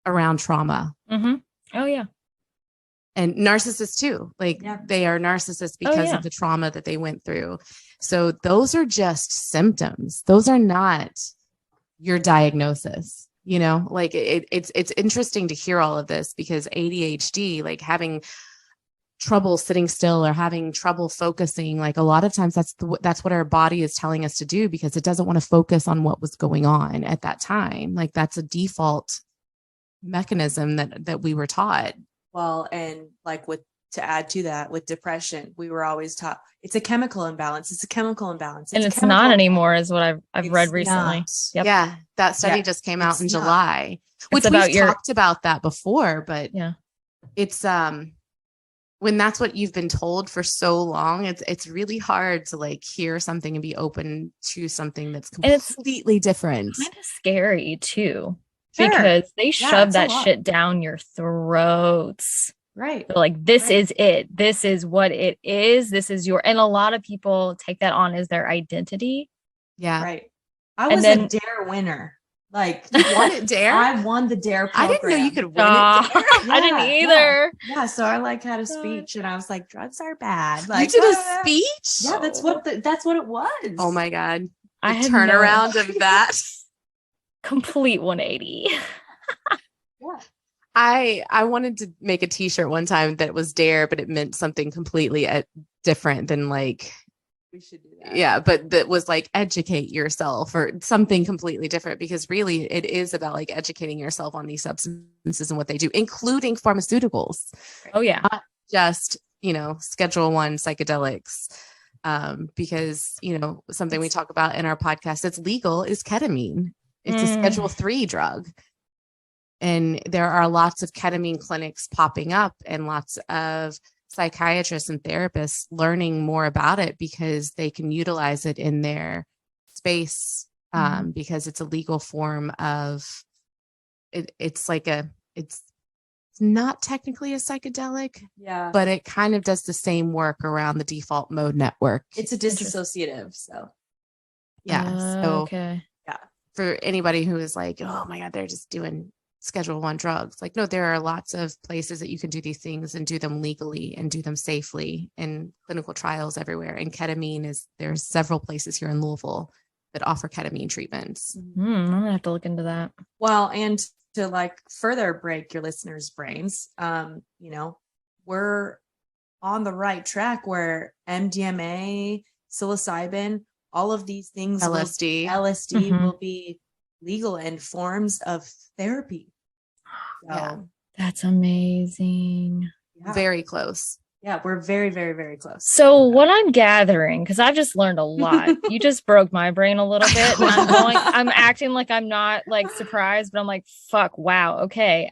around trauma. Oh, yeah. And narcissists too. Like they are narcissists because of the trauma that they went through. So those are just symptoms. Those are not your diagnosis. Like it's interesting to hear all of this, because ADHD, like having trouble sitting still or having trouble focusing, like a lot of times that's what our body is telling us to do, because it doesn't want to focus on what was going on at that time. Like that's a default mechanism that we were taught. Well, and like to add to that, with depression, we were always taught it's a chemical imbalance. It's a chemical imbalance. And it's not anymore, is what I've read recently. Yep. Yeah. That study just came out in July, which we've talked about that before, but it's, when that's what you've been told for so long, it's really hard to like hear something and be open to something that's completely different. Kind of scary too, because they shove that shit down your throats. Right. They're like, this is it. This is what it is. This is and a lot of people take that on as their identity. Yeah. Right. I was a DARE winner. Like, you won at DARE? I won the DARE program. I didn't know you could win at DARE. I didn't either. Yeah. So I had a speech and I was like, drugs are bad. Like, you did a speech? Yeah. That's what it was. Oh my God. I had turnaround of that. Complete 180. Yeah. I wanted to make a t-shirt one time that was DARE, but it meant something completely different than like, we should do that. Yeah, but that was like educate yourself or something completely different, because really it is about like educating yourself on these substances and what they do, including pharmaceuticals. Oh yeah. Not just, Schedule I psychedelics. Because, something we talk about in our podcast that's legal is ketamine. It's a Schedule III drug. And there are lots of ketamine clinics popping up and lots of psychiatrists and therapists learning more about it because they can utilize it in their space, because it's a legal form of it. It's not technically a psychedelic, but it kind of does the same work around the default mode network. It's a dissociative. So okay. Yeah. For anybody who is like, oh my God, they're just doing Schedule I drugs. Like, no, there are lots of places that you can do these things and do them legally and do them safely, and clinical trials everywhere. And there's several places here in Louisville that offer ketamine treatments. I'm gonna have to look into that. Well, and to like further break your listeners' brains, we're on the right track where MDMA, psilocybin, all of these things, LSD will be legal and forms of therapy. Yeah. That's amazing. Yeah. Very close. Yeah, we're very, very, very close. So what I'm gathering, because I've just learned a lot, you just broke my brain a little bit. And I'm acting like I'm not like surprised, but I'm like, fuck, wow, okay.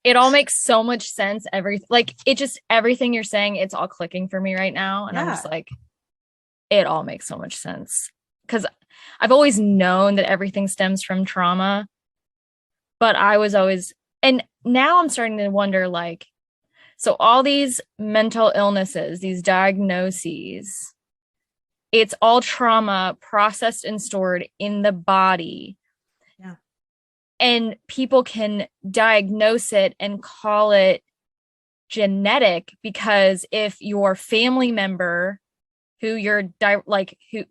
It all makes so much sense. Everything you're saying, it's all clicking for me right now. And I'm just like, it all makes so much sense. Because I've always known that everything stems from trauma, but I was always, and now I'm starting to wonder, like, so all these mental illnesses, these diagnoses, it's all trauma processed and stored in the body. Yeah. And people can diagnose it and call it genetic, because if your family member who who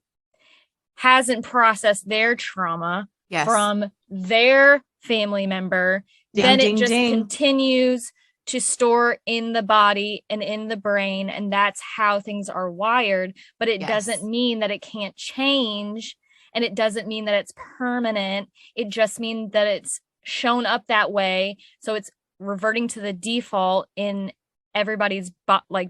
hasn't processed their trauma from their family member, then it just continues to store in the body and in the brain. And that's how things are wired. But it doesn't mean that it can't change. And it doesn't mean that it's permanent. It just means that it's shown up that way. So it's reverting to the default in everybody's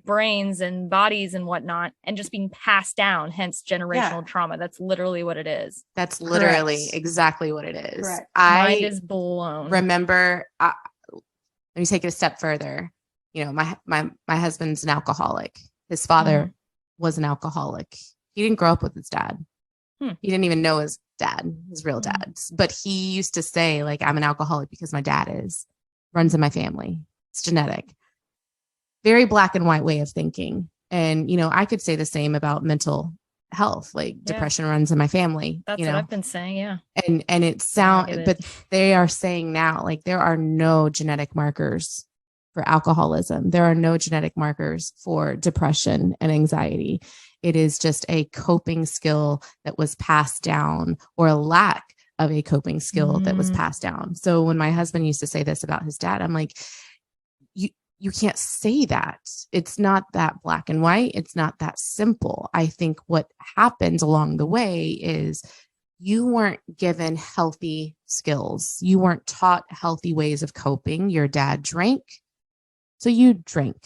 brains and bodies and whatnot, and just being passed down, hence generational trauma. That's literally what it is. That's literally exactly what it is. Correct. Mind is blown. Remember, let me take it a step further. You know, my husband's an alcoholic. His father was an alcoholic. He didn't grow up with his dad. He didn't even know his dad, his real dad. But he used to say, like, I'm an alcoholic because my dad runs in my family. It's genetic. Very black and white way of thinking. And, you know, I could say the same about mental health, like depression runs in my family. That's what I've been saying. Yeah. And but they are saying now, like, there are no genetic markers for alcoholism. There are no genetic markers for depression and anxiety. It is just a coping skill that was passed down, or a lack of a coping skill that was passed down. So when my husband used to say this about his dad, I'm like, you can't say that. It's not that black and white. It's not that simple. I think what happened along the way is you weren't given healthy skills. You weren't taught healthy ways of coping. Your dad drank, so you drank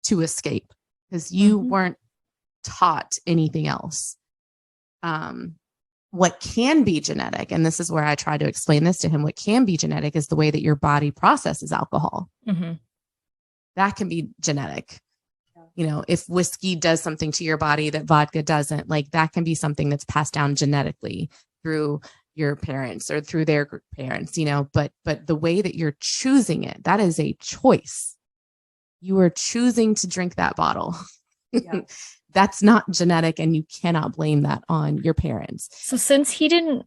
to escape, because you weren't taught anything else. What can be genetic, and this is where I try to explain this to him, what can be genetic is the way that your body processes alcohol. That can be genetic. You know, if whiskey does something to your body that vodka doesn't, like, that can be something that's passed down genetically through your parents or through their parents, you know, but the way that you're choosing it, that is a choice. You are choosing to drink that bottle. That's not genetic, and you cannot blame that on your parents. So since he didn't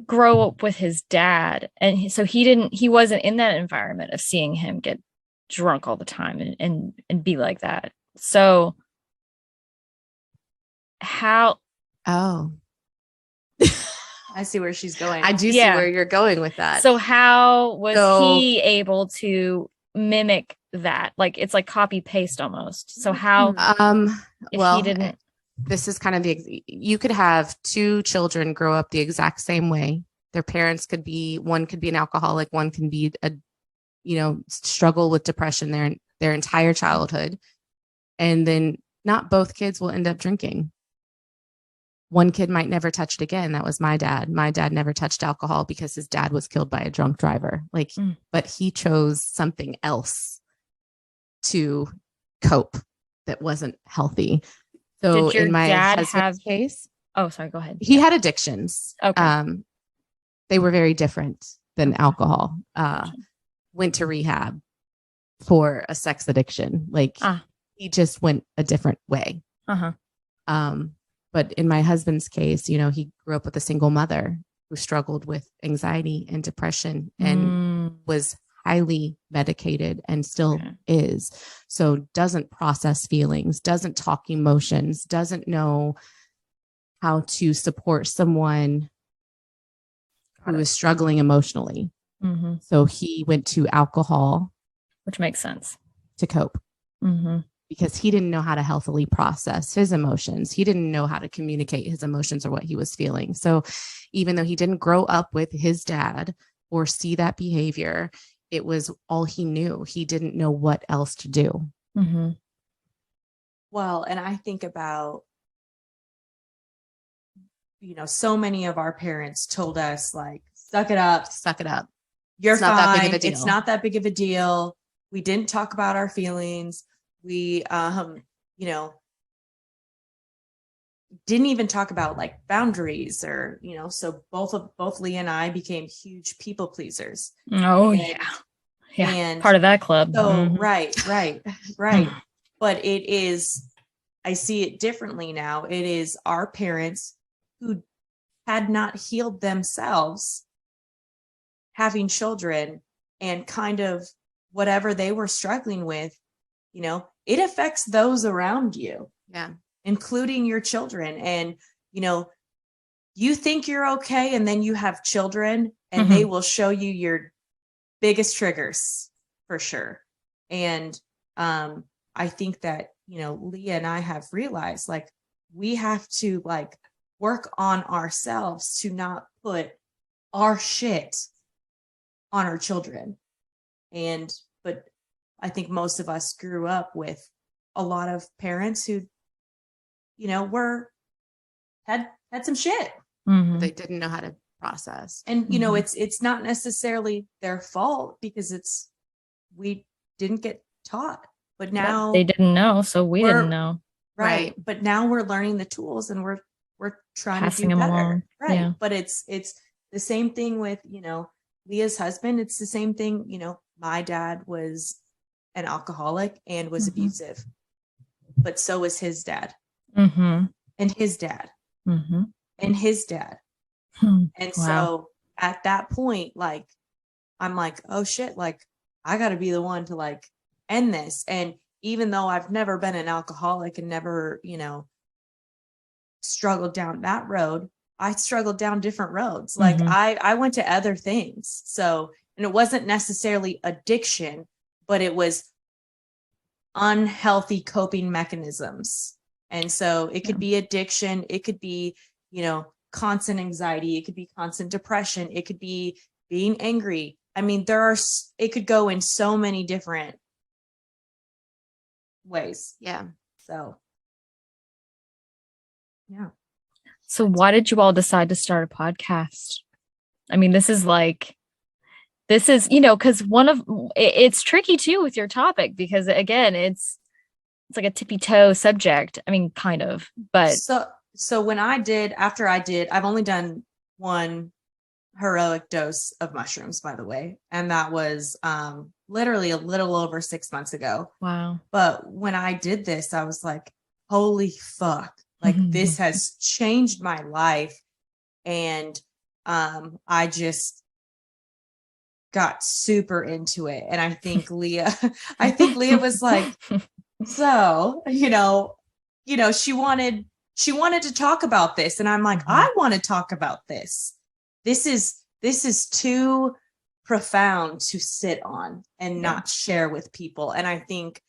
grow up with his dad, and he wasn't in that environment of seeing him get drunk all the time and be like that. So how? Oh, I see where she's going. I do see where you're going with that. So how was he able to mimic that? Like, it's like copy paste almost. So how? Well, he didn't. This is kind of you could have two children grow up the exact same way. Their parents one could be an alcoholic, one can be struggle with depression their entire childhood. And then not both kids will end up drinking. One kid might never touch it again. That was my dad. My dad never touched alcohol because his dad was killed by a drunk driver. But he chose something else to cope that wasn't healthy. So in my husband's case, oh, sorry, go ahead. He had addictions. Okay. They were very different than alcohol. Went to rehab for a sex addiction. He just went a different way. But in my husband's case, you know, he grew up with a single mother who struggled with anxiety and depression and was highly medicated and still is. So doesn't process feelings, doesn't talk emotions, doesn't know how to support someone who is struggling emotionally. So he went to alcohol, which makes sense, to cope. Because he didn't know how to healthily process his emotions. He didn't know how to communicate his emotions or what he was feeling. So even though he didn't grow up with his dad, or see that behavior, it was all he knew. He didn't know what else to do. Mm-hmm. Well, and I think about, so many of our parents told us, like, suck it up, Suck it up. you're It's not that big of fine. a deal. It's not that big of a deal. We didn't talk about our feelings. We, didn't even talk about like boundaries or, so both Leah and I became huge people pleasers. Oh, And- yeah. Yeah. and Part of that club. So, Mhm. right. But it is, I see it differently now. It is our parents who had not healed themselves having children, and kind of whatever they were struggling with, it affects those around you. Yeah. Including your children. And, you think you're okay, and then you have children, and they will show you your biggest triggers for sure. And I think that, Leah and I have realized, like, we have to like work on ourselves to not put our shit on our children. But I think most of us grew up with a lot of parents who, had some shit. Mhm. They didn't know how to process. And, it's not necessarily their fault, because we didn't get taught, but now They didn't know, so we we're- didn't know. right. But now we're learning the tools, and we're trying Passing to do them better. along. Right. Yeah. But it's the same thing with, Leah's husband. It's the same thing. My dad was an alcoholic and was abusive, but so was his dad, Mm-hmm. and his dad, Mm-hmm. and his dad. Hmm. And Wow. so at that point, like, I'm like, oh shit, like, I got to be the one to like end this. And even though I've never been an alcoholic and never, struggled down that road, I struggled down different roads. Like, I went to other things. So, and it wasn't necessarily addiction, but it was unhealthy coping mechanisms. And so it could be addiction. It could be, constant anxiety. It could be constant depression. It could be being angry. I mean, it could go in so many different ways. Yeah. So, yeah. So why did you all decide to start a podcast? I mean, this is, because it's tricky too with your topic, because again, it's like a tippy toe subject. I mean, kind of, but so after I did, I've only done one heroic dose of mushrooms, by the way. And that was literally a little over 6 months ago. wow. But when I did this, I was like, holy fuck, like this has changed my life. And I just got super into it. And I think Leah was like, so, she wanted to talk about this. And I'm like, I want to talk about this. This is too profound to sit on and not share with people. And I think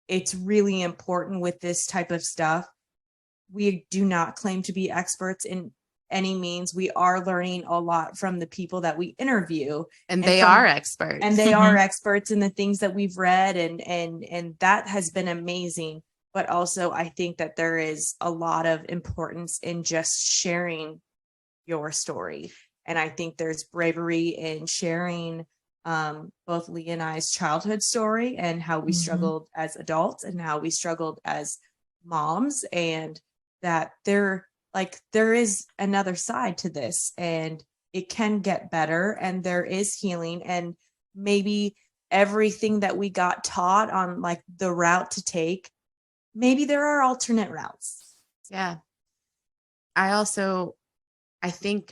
it's really important with this type of stuff. We do not claim to be experts in any means. We are learning a lot from the people that we interview, and they are experts. And they are experts in the things that we've read, and that has been amazing. But also, I think that there is a lot of importance in just sharing your story. And I think there's bravery in sharing both Leah and I's childhood story, and how we struggled as adults, and how we struggled as moms, and that there is another side to this, and it can get better, and there is healing, and maybe everything that we got taught on like the route to take, maybe there are alternate routes. Yeah. I think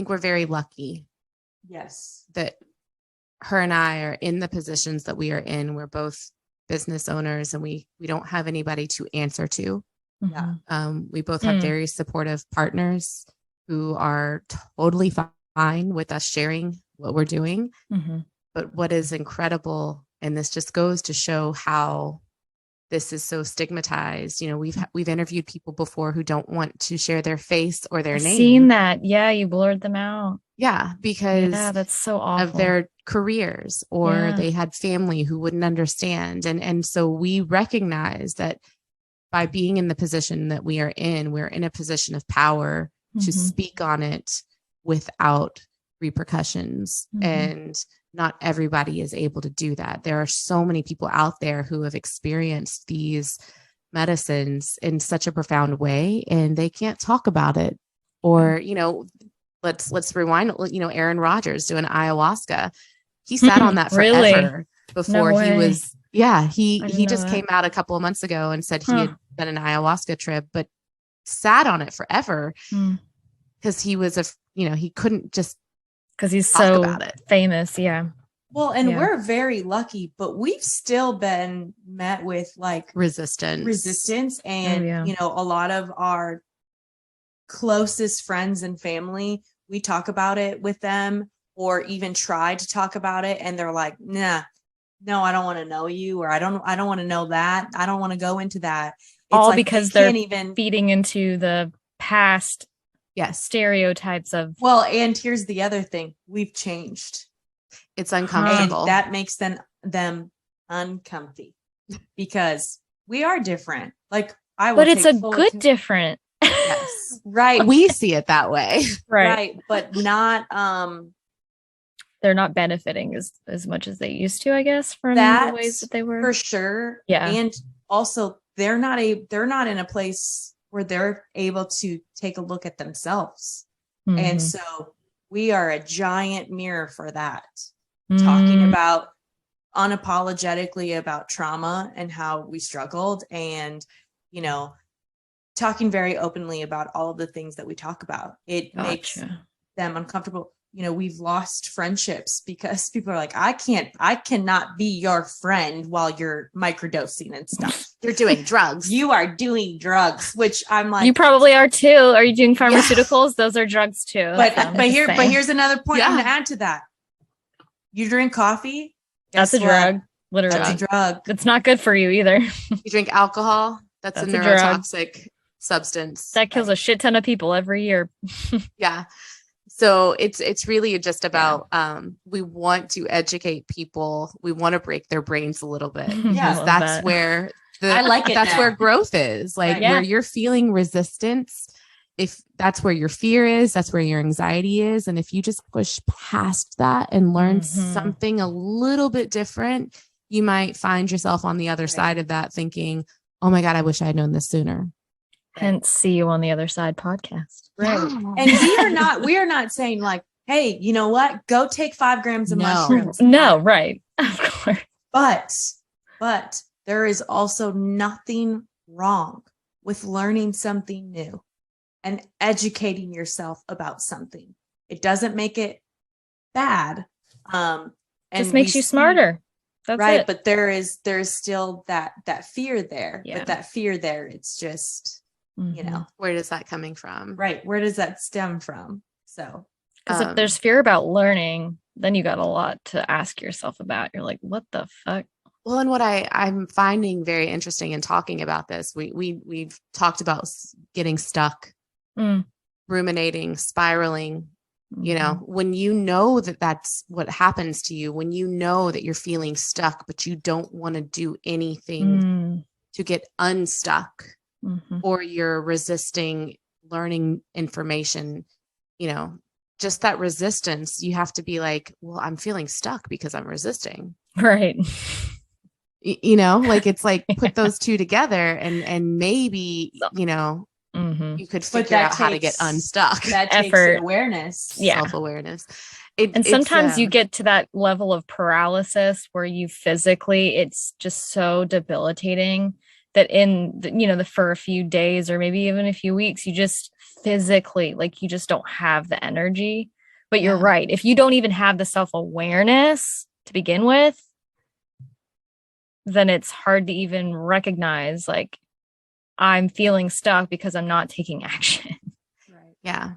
we're very lucky. Yes. That her and I are in the positions that we are in. We're both business owners, and we don't have anybody to answer to. Yeah. We both have very supportive partners who are totally fine with us sharing what we're doing. But what is incredible, and this just goes to show how this is so stigmatized. You know, we've interviewed people before who don't want to share their face or their I've name. seen that. Yeah, you blurred them out. Yeah, because that's so awful. of their careers, or they had family who wouldn't understand. And so we recognize that by being in the position that we are in, we're in a position of power to speak on it without repercussions. And not everybody is able to do that. There are so many people out there who have experienced these medicines in such a profound way, and they can't talk about it. Or, you know, let's rewind, you know, Aaron Rodgers doing ayahuasca. He sat on that forever before he was, he just came out a couple of months ago and said he had done an ayahuasca trip, but sat on it forever because he was he couldn't just because he's talk so about it. Famous. Yeah. Well, and we're very lucky, but we've still been met with like resistance. And, you know, a lot of our closest friends and family, we talk about it with them or even try to talk about it. And they're like, nah, no, I don't want to know you. Or I don't want to know that. I don't want to go into that. It's all like because they're feeding into the past stereotypes of. Well, and here's the other thing. We've changed. It's uncomfortable. And that makes them uncomfy because we are different. Like but it's a good different. Yes. Right. We see it that way. Right. But not, they're not benefiting as much as they used to, I guess, from the ways that they were. For sure. Yeah. And also they're not in a place where they're able to take a look at themselves. And so we are a giant mirror for that. Talking about unapologetically about trauma and how we struggled, and, you know, talking very openly about all of the things that we talk about. It makes them uncomfortable. You know, we've lost friendships because people are like, I cannot be your friend while you're microdosing and stuff. You're doing drugs. You are doing drugs, which I'm like, you probably are too. Are you doing pharmaceuticals? Yeah. Those are drugs too. But here's another point to add to that. You drink coffee. That's a drug. Literally. That's a drug. It's not good for you either. You drink alcohol. That's a neurotoxic substance. That kills a shit ton of people every year. Yeah. So it's really just about, we want to educate people. We want to break their brains a little bit. Yeah. That's where I like it. That's where growth is, like where you're feeling resistance. If that's where your fear is, that's where your anxiety is. And if you just push past that and learn something a little bit different, you might find yourself on the other side of that thinking, oh my God, I wish I had known this sooner. Hence, See You on the Other Side podcast. Right. And we are not saying like, hey, you know what? Go take 5 grams of mushrooms. No, right. Of course. But there is also nothing wrong with learning something new and educating yourself about something. It doesn't make it bad. And just makes you smarter. That's right. it. But there's still that fear there. Yeah. But that fear there, it's just, you know, where does that coming from? Right. Where does that stem from? So, because if there's fear about learning, then you got a lot to ask yourself about. You're like, what the fuck? Well, and what I'm finding very interesting in talking about this, we've talked about getting stuck, ruminating, spiraling. You know, when you know that that's what happens to you, when you know that you're feeling stuck, but you don't want to do anything to get unstuck, or you're resisting learning information, you know, just that resistance, you have to be like, well, I'm feeling stuck because I'm resisting. Right. You know, like it's like put those two together and maybe, you know, you could figure out how to get unstuck. That takes awareness. Self-awareness. And sometimes you get to that level of paralysis where you physically, it's just so debilitating that for a few days or maybe even a few weeks, you just physically, like you just don't have the energy. But you're right. If you don't even have the self-awareness to begin with, then it's hard to even recognize like I'm feeling stuck because I'm not taking action. Right. Yeah.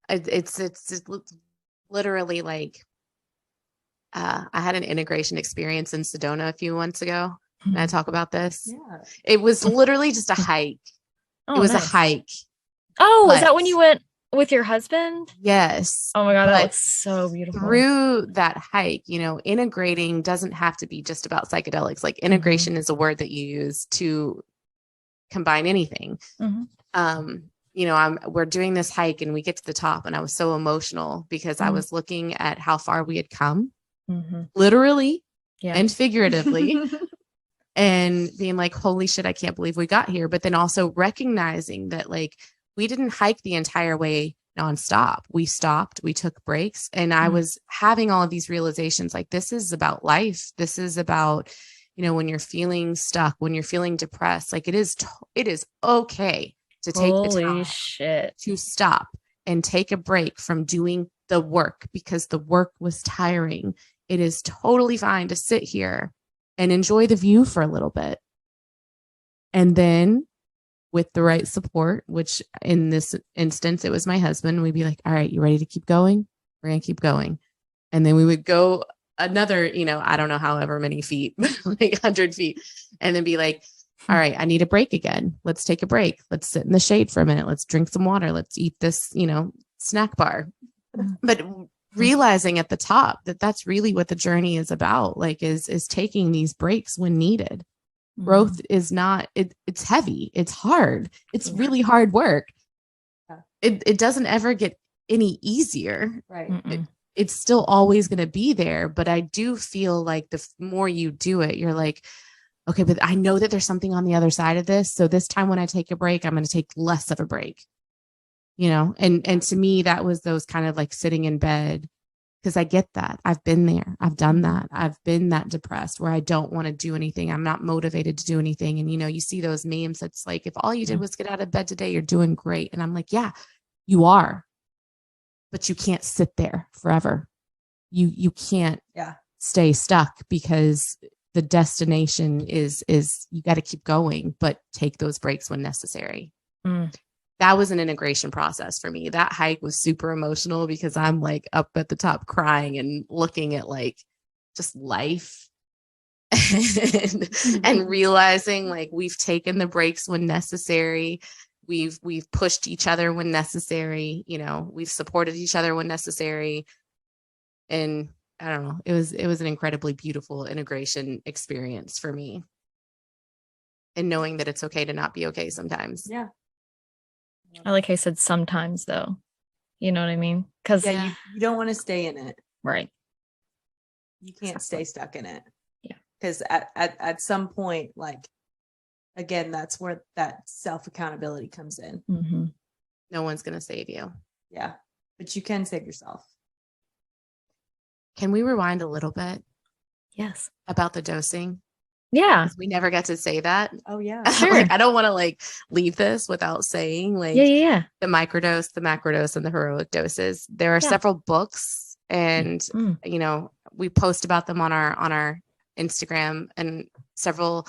It's literally like, I had an integration experience in Sedona a few months ago. Can I talk about this? Yeah. It was literally just a hike. Oh, It was nice. a hike. Oh, is that but- when you went with your husband? Yes. Oh my God, that But looks so beautiful. through that hike, you know, integrating doesn't have to be just about psychedelics. Like integration is a word that you use to combine anything. You know, we're doing this hike and we get to the top and I was so emotional because I was looking at how far we had come, literally and figuratively, and being like, holy shit, I can't believe we got here. But then also recognizing that like we didn't hike the entire way nonstop. We stopped, we took breaks, and I was having all of these realizations like this is about life. This is about, you know, when you're feeling stuck, when you're feeling depressed, like it is okay to take the time to stop and take a break from doing the work because the work was tiring. It is totally fine to sit here and enjoy the view for a little bit. And then with the right support, which in this instance, it was my husband, we'd be like, all right, you ready to keep going? We're going to keep going. And then we would go another, you know, I don't know, however many feet, like 100 feet, and then be like, all right, I need a break again. Let's take a break. Let's sit in the shade for a minute. Let's drink some water. Let's eat this, you know, snack bar. But realizing at the top that that's really what the journey is about, like is taking these breaks when needed. Growth is not, it's heavy. It's hard. It's really hard work. It doesn't ever get any easier. Right. It's still always going to be there. But I do feel like the more you do it, you're like, okay, but I know that there's something on the other side of this. So this time when I take a break, I'm going to take less of a break, you know? And to me, that was those kind of like sitting in bed, because I get that. I've been there. I've done that. I've been that depressed where I don't want to do anything. I'm not motivated to do anything. And, you know, you see those memes that's like, if all you did was get out of bed today, you're doing great. And I'm like, yeah, you are, but you can't sit there forever. You can't stay stuck because the destination is you got to keep going, but take those breaks when necessary. That was an integration process for me. That hike was super emotional because I'm like up at the top crying and looking at like just life and realizing like we've taken the breaks when necessary. We've pushed each other when necessary, you know, we've supported each other when necessary. And I don't know, it was an incredibly beautiful integration experience for me. And knowing that it's okay to not be okay sometimes. Yeah. I like how you said sometimes though. You know what I mean? Because you don't want to stay in it. Right. You can't stay stuck in it. Yeah. Because at some point, like, again, that's where that self-accountability comes in. No one's going to save you. Yeah. But you can save yourself. Can we rewind a little bit? Yes. About the dosing? Yeah. We never got to say that. Oh, yeah. Sure. Like, I don't want to like leave this without saying like the microdose, the macrodose, and the heroic doses. There are several books, and you know, we post about them on our Instagram, and several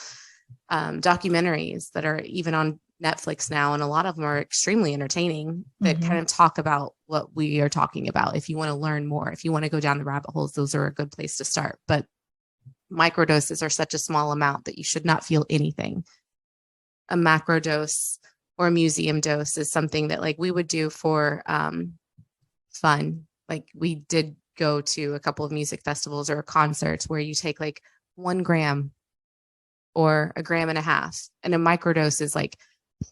documentaries that are even on Netflix now, and a lot of them are extremely entertaining that kind of talk about what we are talking about. If you want to learn more, if you want to go down the rabbit holes, those are a good place to start. But microdoses are such a small amount that you should not feel anything. A macro dose or a museum dose is something that like we would do for fun. Like we did go to a couple of music festivals or concerts where you take like 1 gram or 1.5 grams, and a microdose is like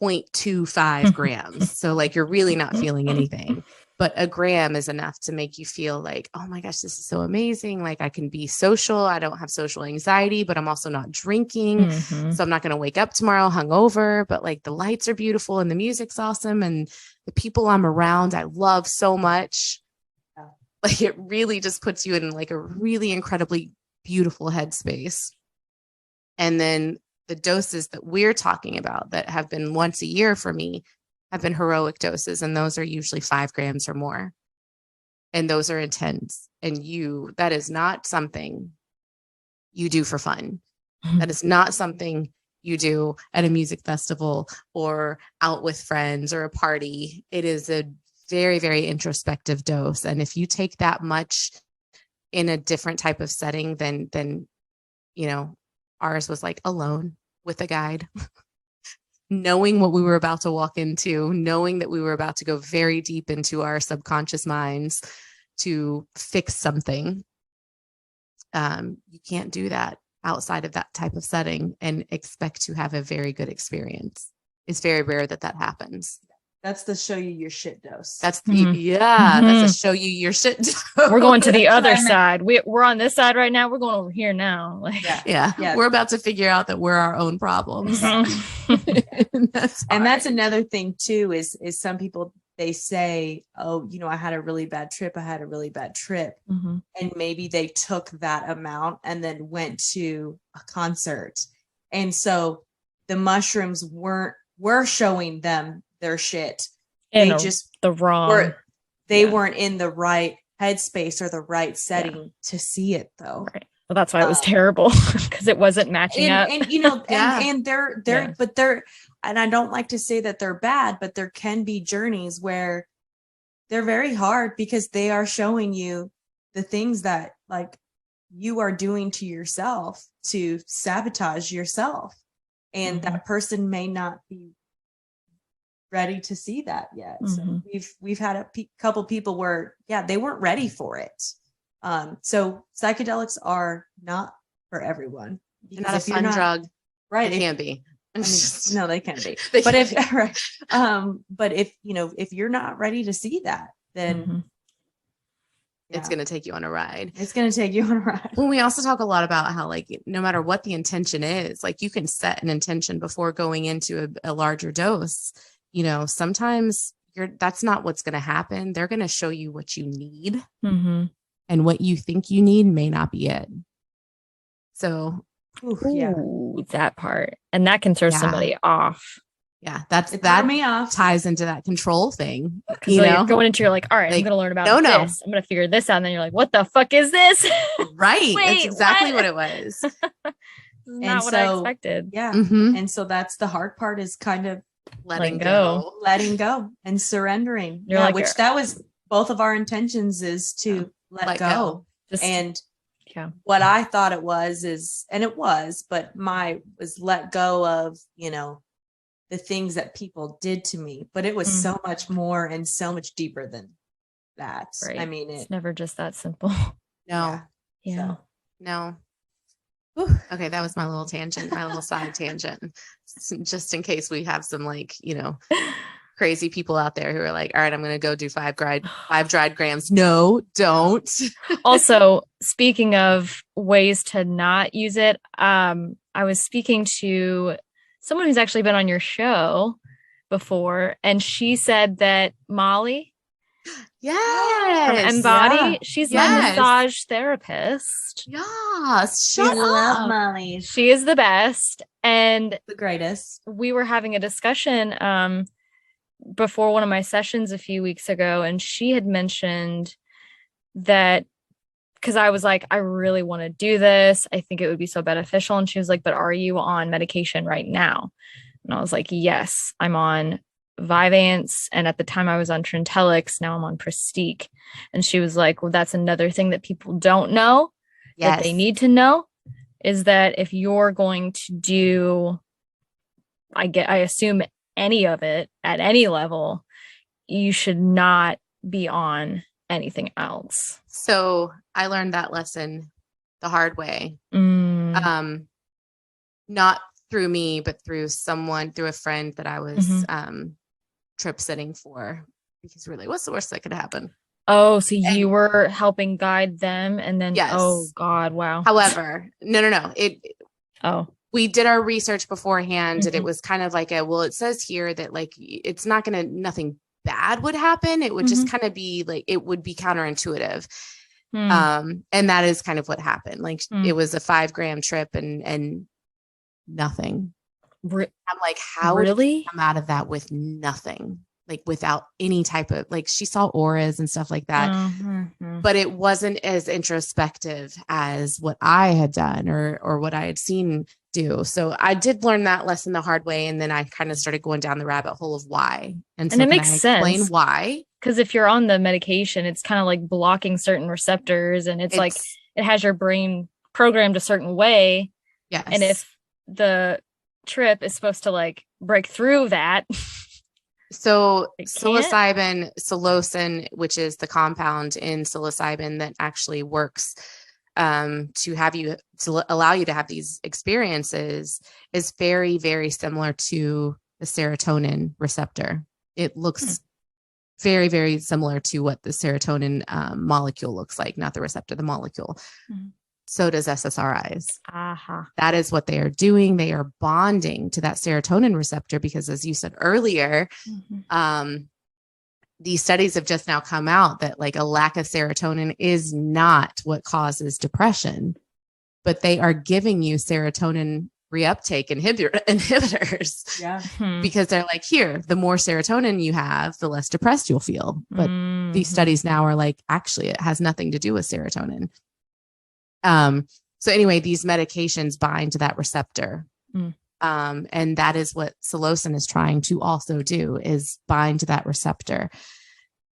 0.25 grams. So like you're really not feeling anything, but 1 gram is enough to make you feel like, oh my gosh, this is so amazing. Like I can be social. I don't have social anxiety, but I'm also not drinking. So I'm not going to wake up tomorrow hungover, but like the lights are beautiful and the music's awesome. And the people I'm around, I love so much. Like it really just puts you in like a really incredibly beautiful headspace. And then the doses that we're talking about that have been once a year for me have been heroic doses. And those are usually 5 grams or more. And those are intense. And that is not something you do for fun. That is not something you do at a music festival or out with friends or a party. It is a very, very introspective dose. And if you take that much in a different type of setting than you know, Ours was like alone with a guide, knowing what we were about to walk into, knowing that we were about to go very deep into our subconscious minds to fix something. You can't do that outside of that type of setting and expect to have a very good experience. It's very rare that that happens. That's the show you your shit dose. That's the that's a show you your shit dose. We're going to the other side. We're on this side right now. We're going over here now. Like, yeah. We're about to figure out that we're our own problems. and that's another thing too, is some people, they say, oh, you know, I had a really bad trip. And maybe they took that amount and then went to a concert. And so the mushrooms were showing them their shit. They just weren't in the right headspace or the right setting to see it though. Right. Well, that's why it was terrible, because it wasn't matching up. And you know, and they're and I don't like to say that they're bad, but there can be journeys where they're very hard because they are showing you the things that like you are doing to yourself to sabotage yourself. And that person may not be ready to see that yet. So we've had a couple people where, they weren't ready for it. So psychedelics are not for everyone. They're not a fun drug. Right. It can be. I mean, no, they can be. But if you know, if you're not ready to see that, then it's going to take you on a ride. Well, we also talk a lot about how, like, no matter what the intention is, like you can set an intention before going into a larger dose. You know, sometimes that's not what's going to happen. They're going to show you what you need, and what you think you need may not be it. So, that part, and that can throw somebody off. Yeah, that me off. Ties into that control thing. You know, you're going into, you're like, all right, I'm going to learn about this. I'm going to figure this out. And then you're like, what the fuck is this? Right. That's exactly what it was. Not what I expected. Yeah. And so that's the hard part, is kind of letting go and surrendering. Which that was both of our intentions, is to let go. And what I thought it was but was let go of, you know, the things that people did to me, but it was so much more and so much deeper than that. Right. I mean, it's never just that simple. No. Yeah. No. Okay, that was my little tangent, my little side tangent, just in case we have some, like, you know, crazy people out there who are like, all right, I'm going to go do 5 dried grams. No, don't. Also, speaking of ways to not use it, I was speaking to someone who's actually been on your show before, and she said that Molly from Embody, she's my massage therapist. Yes, I love Molly. She is the best and the greatest. We were having a discussion before one of my sessions a few weeks ago, and she had mentioned that, because I was like, I really want to do this. I think it would be so beneficial. And she was like, but are you on medication right now? And I was like, yes, I'm on Vyvanse. And at the time I was on Psychedelics. Now I'm on Prestique. And she was like, well, that's another thing that people don't know that they need to know, is that if you're going to do, I assume, any of it at any level, you should not be on anything else. So I learned that lesson the hard way. Not through me, but through a friend that I was trip sitting for, because really, what's the worst that could happen? Oh, so you were helping guide them, and then oh God, wow. However, no. We did our research beforehand, and it was kind of like it says here that, like, it's not nothing bad would happen. It would just kind of be like, it would be counterintuitive. And that is kind of what happened. Like, it was a 5-gram trip and nothing. I'm like, how really did I come out of that with nothing? Like, without any type of, like, she saw auras and stuff like that, but it wasn't as introspective as what I had done or what I had seen do. So I did learn that lesson the hard way. And then I kind of started going down the rabbit hole of why. And so it makes sense. Explain why. Because if you're on the medication, it's kind of like blocking certain receptors, and it's like, it has your brain programmed a certain way. Yes. And if the trip is supposed to like break through that, so it psilocin, which is the compound in psilocybin that actually works to allow you to have these experiences, is very, very similar to the serotonin receptor. It looks very, very similar to what the serotonin molecule looks like, not the receptor, the molecule. So does SSRIs. That is what they are doing. They are bonding to that serotonin receptor because, as you said earlier, these studies have just now come out that like a lack of serotonin is not what causes depression, but they are giving you serotonin reuptake inhibitors because they're like, here, the more serotonin you have, the less depressed you'll feel. But these studies now are like, actually, it has nothing to do with serotonin. So anyway, these medications bind to that receptor. And that is what psilocin is trying to also do, is bind to that receptor.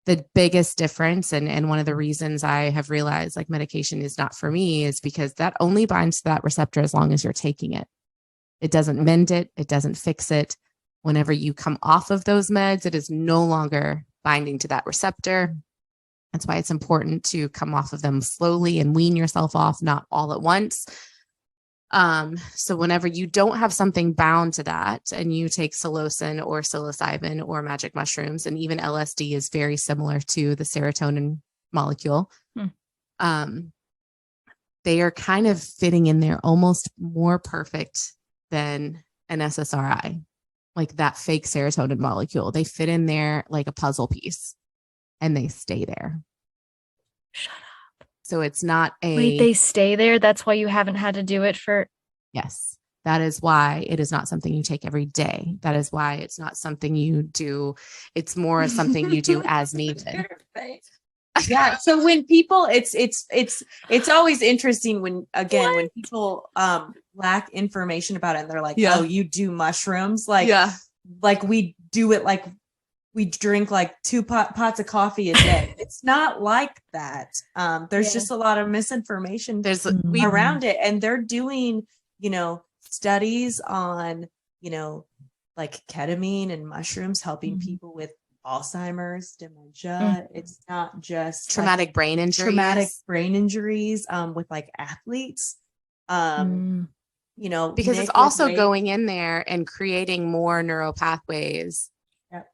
The biggest difference, and one of the reasons I have realized like medication is not for me, is because that only binds to that receptor as long as you're taking it. It doesn't mend it. It doesn't fix it. Whenever you come off of those meds, it is no longer binding to that receptor. That's why it's important to come off of them slowly and wean yourself off, not all at once. So whenever you don't have something bound to that and you take psilocin or psilocybin or magic mushrooms, and even LSD is very similar to the serotonin molecule, they are kind of fitting in there almost more perfect than an SSRI, like that fake serotonin molecule. They fit in there like a puzzle piece and they stay there. Shut up. So it's not Wait, they stay there? That's why you haven't had to do it for... Yes. That is why it is not something you take every day. That is why it's not something you do. It's more something you do as needed. Yeah. So when people, it's always interesting when people lack information about it and they're like, oh, you do mushrooms. Like we do it like we drink like 2 pots of coffee a day. It's not like that. There's just a lot of misinformation around it. And they're doing, studies on, like ketamine and mushrooms helping people with Alzheimer's, dementia. It's not just traumatic brain injuries with like athletes. Because it's also going in there and creating more neural pathways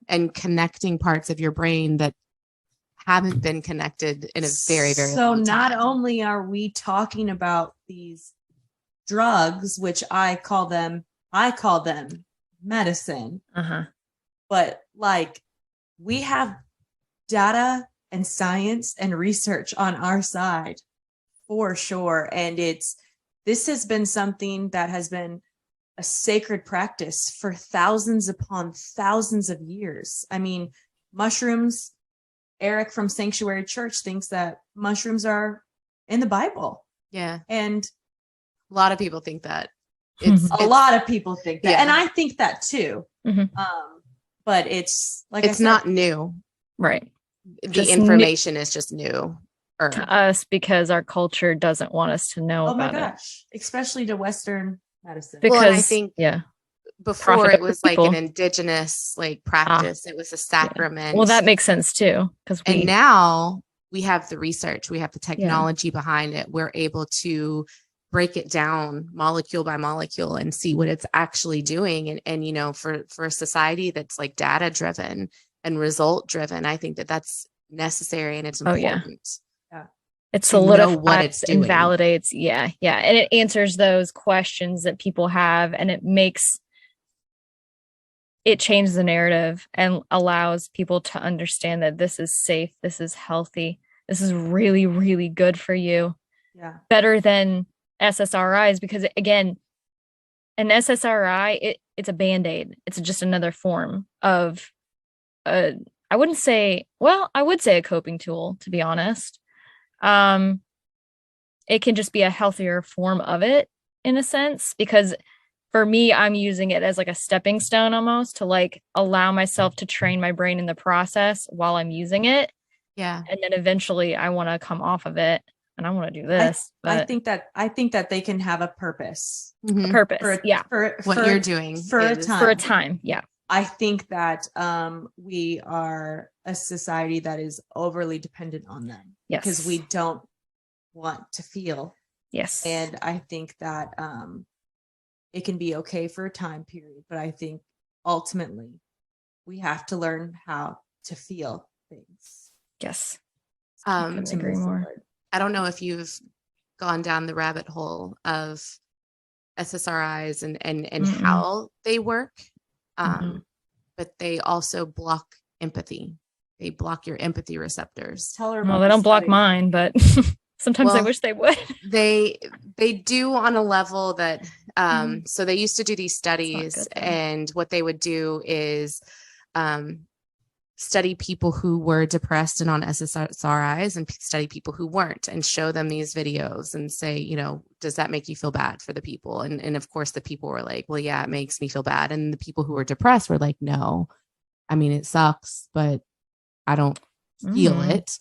and connecting parts of your brain that haven't been connected in a very, very long time. So not only are we talking about these drugs, which I call them medicine, but like we have data and science and research on our side for sure. And this has been something that has been a sacred practice for thousands upon thousands of years. I mean, mushrooms, Eric from Sanctuary Church thinks that mushrooms are in the Bible. Yeah. And a lot of people think that. A lot of people think that. Yeah. And I think that too. But it's like it's not new. Right. The information is just new to us because our culture doesn't want us to know about it. Especially to Western medicine. Because I think before it was like an indigenous like practice. It was a sacrament. Well, that makes sense too. And now we have the research, we have the technology behind it. We're able to break it down molecule by molecule and see what it's actually doing. And for a society that's like data driven and result driven, I think that that's necessary and it's important. It solidifies and validates. Yeah. And it answers those questions that people have, and it changes the narrative and allows people to understand that this is safe. This is healthy. This is really, really good for you. Yeah. Better than SSRIs, because again, an SSRI, it's a Band-Aid. It's just another form of I would say a coping tool, to be honest. It can just be a healthier form of it in a sense, because for me, I'm using it as like a stepping stone almost to like allow myself to train my brain in the process while I'm using it. Yeah. And then eventually I want to come off of it. and I want to do this. I But think that they can have a purpose. a purpose. For what you're doing for a time. For a time. Yeah. I think that we are a society that is overly dependent on them because we don't want to feel. Yes. And I think that it can be okay for a time period, but I think ultimately we have to learn how to feel things. Yes. To agree more. Forward. I don't know if you've gone down the rabbit hole of SSRIs and how they work. But they also block empathy. They block your empathy receptors. Tell her. Well, they don't block mine, but sometimes I wish they would. They do on a level that so they used to do these studies, and what they would do is study people who were depressed and on SSRIs and study people who weren't, and show them these videos and say, you know, does that make you feel bad for the people? And of course the people were like, well, yeah, it makes me feel bad. And the people who were depressed were like, no, I mean, it sucks, but I don't feel it.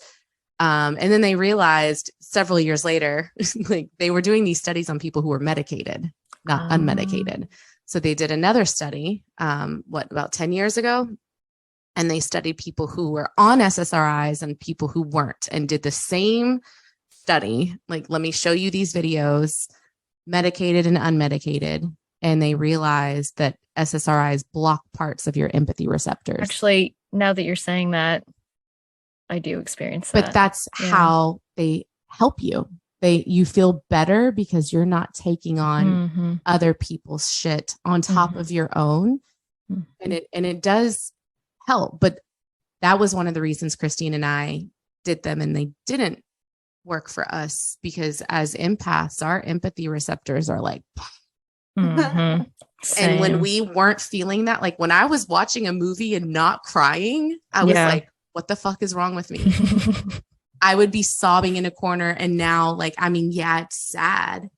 And then they realized several years later, like they were doing these studies on people who were medicated, not unmedicated. So they did another study, about 10 years ago? And they studied people who were on SSRIs and people who weren't, and did the same study. Like, let me show you these videos, medicated and unmedicated. And they realized that SSRIs block parts of your empathy receptors. Actually, now that you're saying that, I do experience that. But that's how they help you. You feel better because you're not taking on other people's shit on top of your own. And it does help. But that was one of the reasons Christine and I did them, and they didn't work for us because as empaths, our empathy receptors are like, and when we weren't feeling that, like when I was watching a movie and not crying, I was like, what the fuck is wrong with me? I would be sobbing in a corner, and now, like, I mean, yeah, it's sad,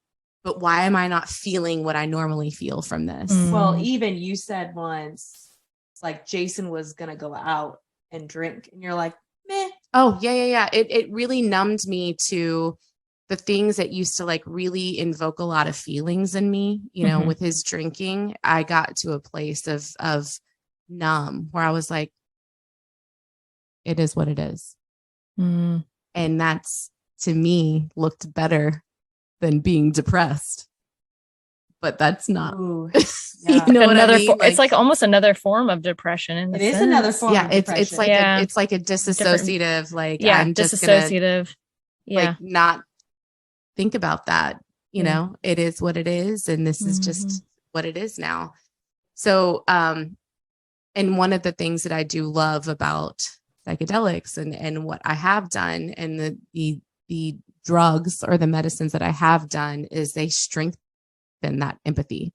but why am I not feeling what I normally feel from this? Well, even you said once, it's like Jason was gonna go out and drink, and you're like, meh. Oh, yeah. It really numbed me to the things that used to like really invoke a lot of feelings in me. You know, with his drinking, I got to a place of numb where I was like, it is what it is. And that's, to me, looked better than being depressed. But that's not. Ooh, you know what I mean? It's like almost another form of depression. It is another form of depression. It's like a dissociative, like, I'm just gonna like not think about that. You know, it is what it is, and this is just what it is now. So and one of the things that I do love about psychedelics and what I have done, and the drugs or the medicines that I have done, is they strengthen that empathy.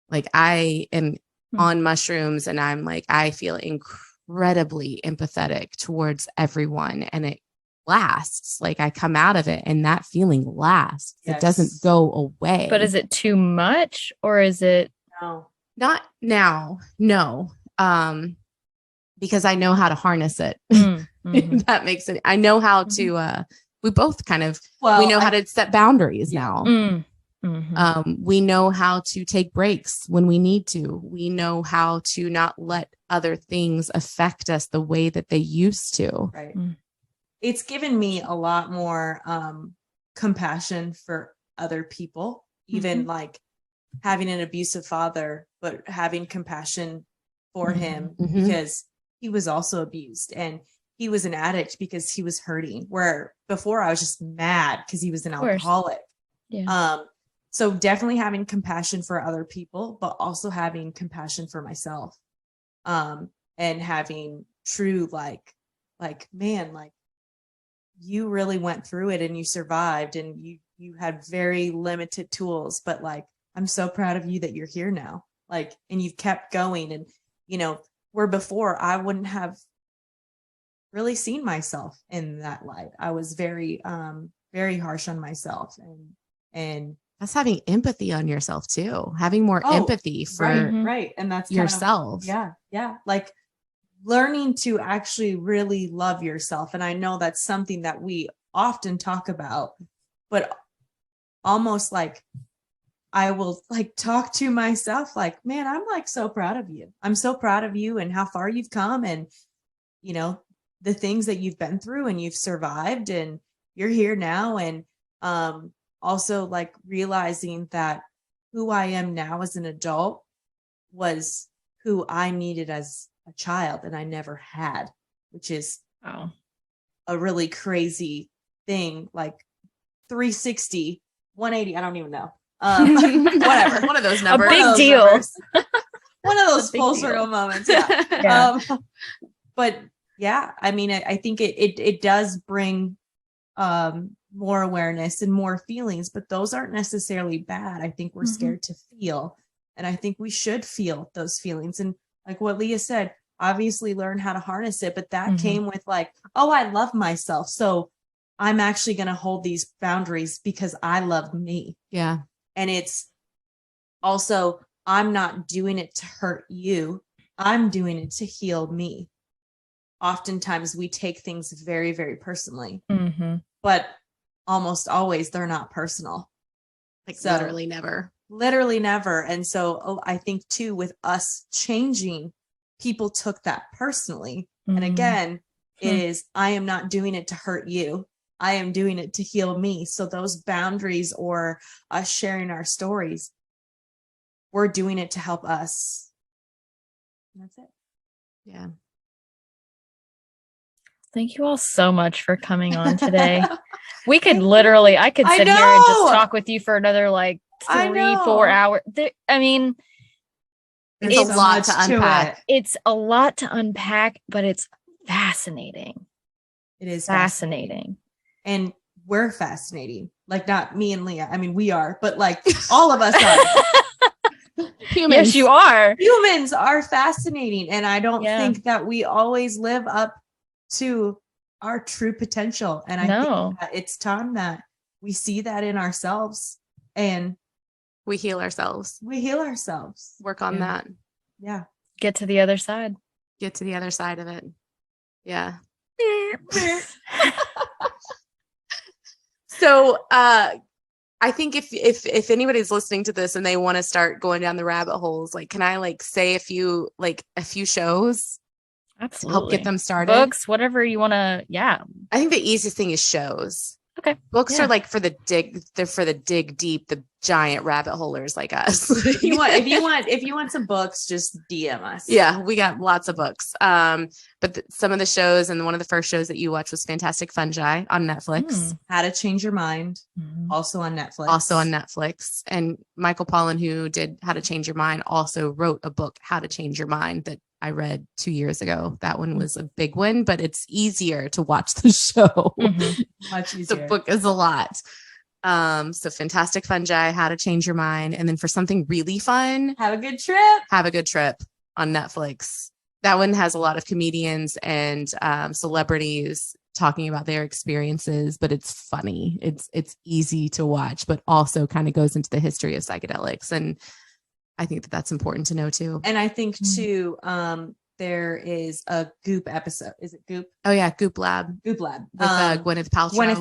Like, I am on mushrooms, and I'm like, I feel incredibly empathetic towards everyone, and it lasts. Like, I come out of it and that feeling lasts. It doesn't go away. But is it too much, or is it? No, not now. No. Because I know how to harness it. That makes it. I know how to, we both kind of, we know how to set boundaries now. We know how to take breaks when we need to. We know how to not let other things affect us the way that they used to. Right. It's given me a lot more compassion for other people, even like having an abusive father, but having compassion for him because he was also abused, and he was an addict because he was hurting, where before I was just mad because he was an alcoholic. So definitely having compassion for other people, but also having compassion for myself, and having true, like, man, like, you really went through it and you survived, and you had very limited tools, but like, I'm so proud of you that you're here now. Like, and you've kept going. And, you know, where before I wouldn't have really seen myself in that light. I was very, very harsh on myself, and that's having empathy on yourself too. Having more empathy for right. And that's yourself. Yeah. Like, learning to actually really love yourself. And I know that's something that we often talk about, but almost like I will like talk to myself like, man, I'm like so proud of you. I'm so proud of you and how far you've come, and you know, the things that you've been through and you've survived and you're here now. And also like realizing that who I am now as an adult was who I needed as a child and I never had, which is a really crazy thing, like 360, 180, I don't even know. Whatever. One of those numbers. A big deal. One of those full circle moments. Yeah. Yeah. But yeah, I mean, I think it does bring more awareness and more feelings, but those aren't necessarily bad. I think we're scared to feel, and I think we should feel those feelings. And like what Leah said, obviously learn how to harness it, but that came with like, oh, I love myself, so I'm actually going to hold these boundaries because I love me. Yeah. And it's also, I'm not doing it to hurt you. I'm doing it to heal me. Oftentimes we take things very, very personally, but almost always they're not personal. Like literally never. And so I think too, with us changing, people took that personally. And again, it is, I am not doing it to hurt you. I am doing it to heal me. So those boundaries or us sharing our stories, we're doing it to help us. And that's it. Yeah. Thank you all so much for coming on today. We could literally, I could sit here and just talk with you for another like 3-4 hours. I mean, it's a lot to unpack. It's a lot to unpack, but it's fascinating. It is fascinating. And we're fascinating. Like not me and Leah. I mean, we are, but like all of us are. Yes, you are. Humans are fascinating. And I don't think that we always live up to our true potential. And I think that it's time that we see that in ourselves and we heal ourselves. Work on that. Yeah. Get to the other side. Get to the other side of it. Yeah. So I think if anybody's listening to this and they want to start going down the rabbit holes, like, can I like say a few shows? Absolutely. To help get them started. Books, whatever you want to. Yeah. I think the easiest thing is shows. Okay. Books are like they're for the dig deep, the giant rabbit holers like us. if you want some books, just DM us. Yeah, we got lots of books. But some of the shows, and one of the first shows that you watched was Fantastic Fungi on Netflix. How to Change Your Mind, also on Netflix. And Michael Pollan, who did How to Change Your Mind, also wrote a book, How to Change Your Mind, that I read 2 years ago. That one was a big one, but it's easier to watch the show. Much easier. The book is a lot. So Fantastic Fungi, How to Change Your Mind. And then for something really fun, Have a Good Trip on Netflix. That one has a lot of comedians and celebrities talking about their experiences, but it's funny. It's easy to watch, but also kind of goes into the history of psychedelics. And I think that that's important to know too. And I think too, there is a Goop episode. Is it Goop? Oh yeah, Goop Lab. Goop Lab. With Gwyneth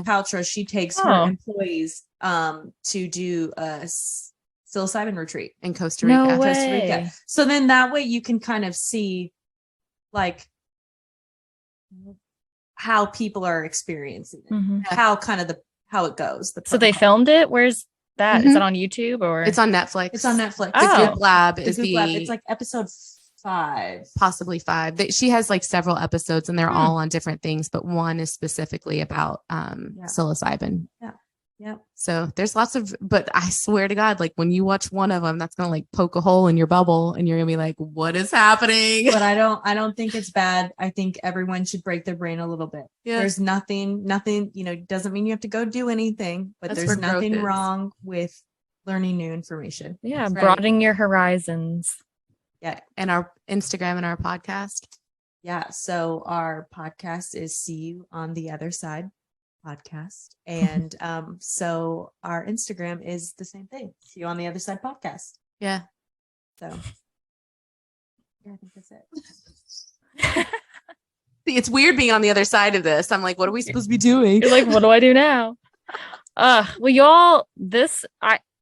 Paltrow. She takes her employees to do a psilocybin retreat in Costa Rica. No way. Costa Rica. So then that way you can kind of see like how people are experiencing it, how it goes. So they filmed it. Where's that? Is it on YouTube or? It's on Netflix. The Goop Lab is it's like episode 5, possibly 5. She has like several episodes and they're all on different things, but one is specifically about psilocybin. Yeah. So there's lots of, but I swear to God, like when you watch one of them, that's going to like poke a hole in your bubble and you're going to be like, what is happening? But I don't think it's bad. I think everyone should break their brain a little bit. Yeah. There's nothing, doesn't mean you have to go do anything, but there's nothing wrong with learning new information. Yeah. Broadening your horizons. Yeah. And our Instagram and our podcast. Yeah. So our podcast is See You on the Other Side podcast. And so our Instagram is the same thing. See You on the Other Side podcast. Yeah. So yeah, I think that's it. It's weird being on the other side of this. I'm like, what are we supposed to be doing? You're like, what do I do now? Well, y'all,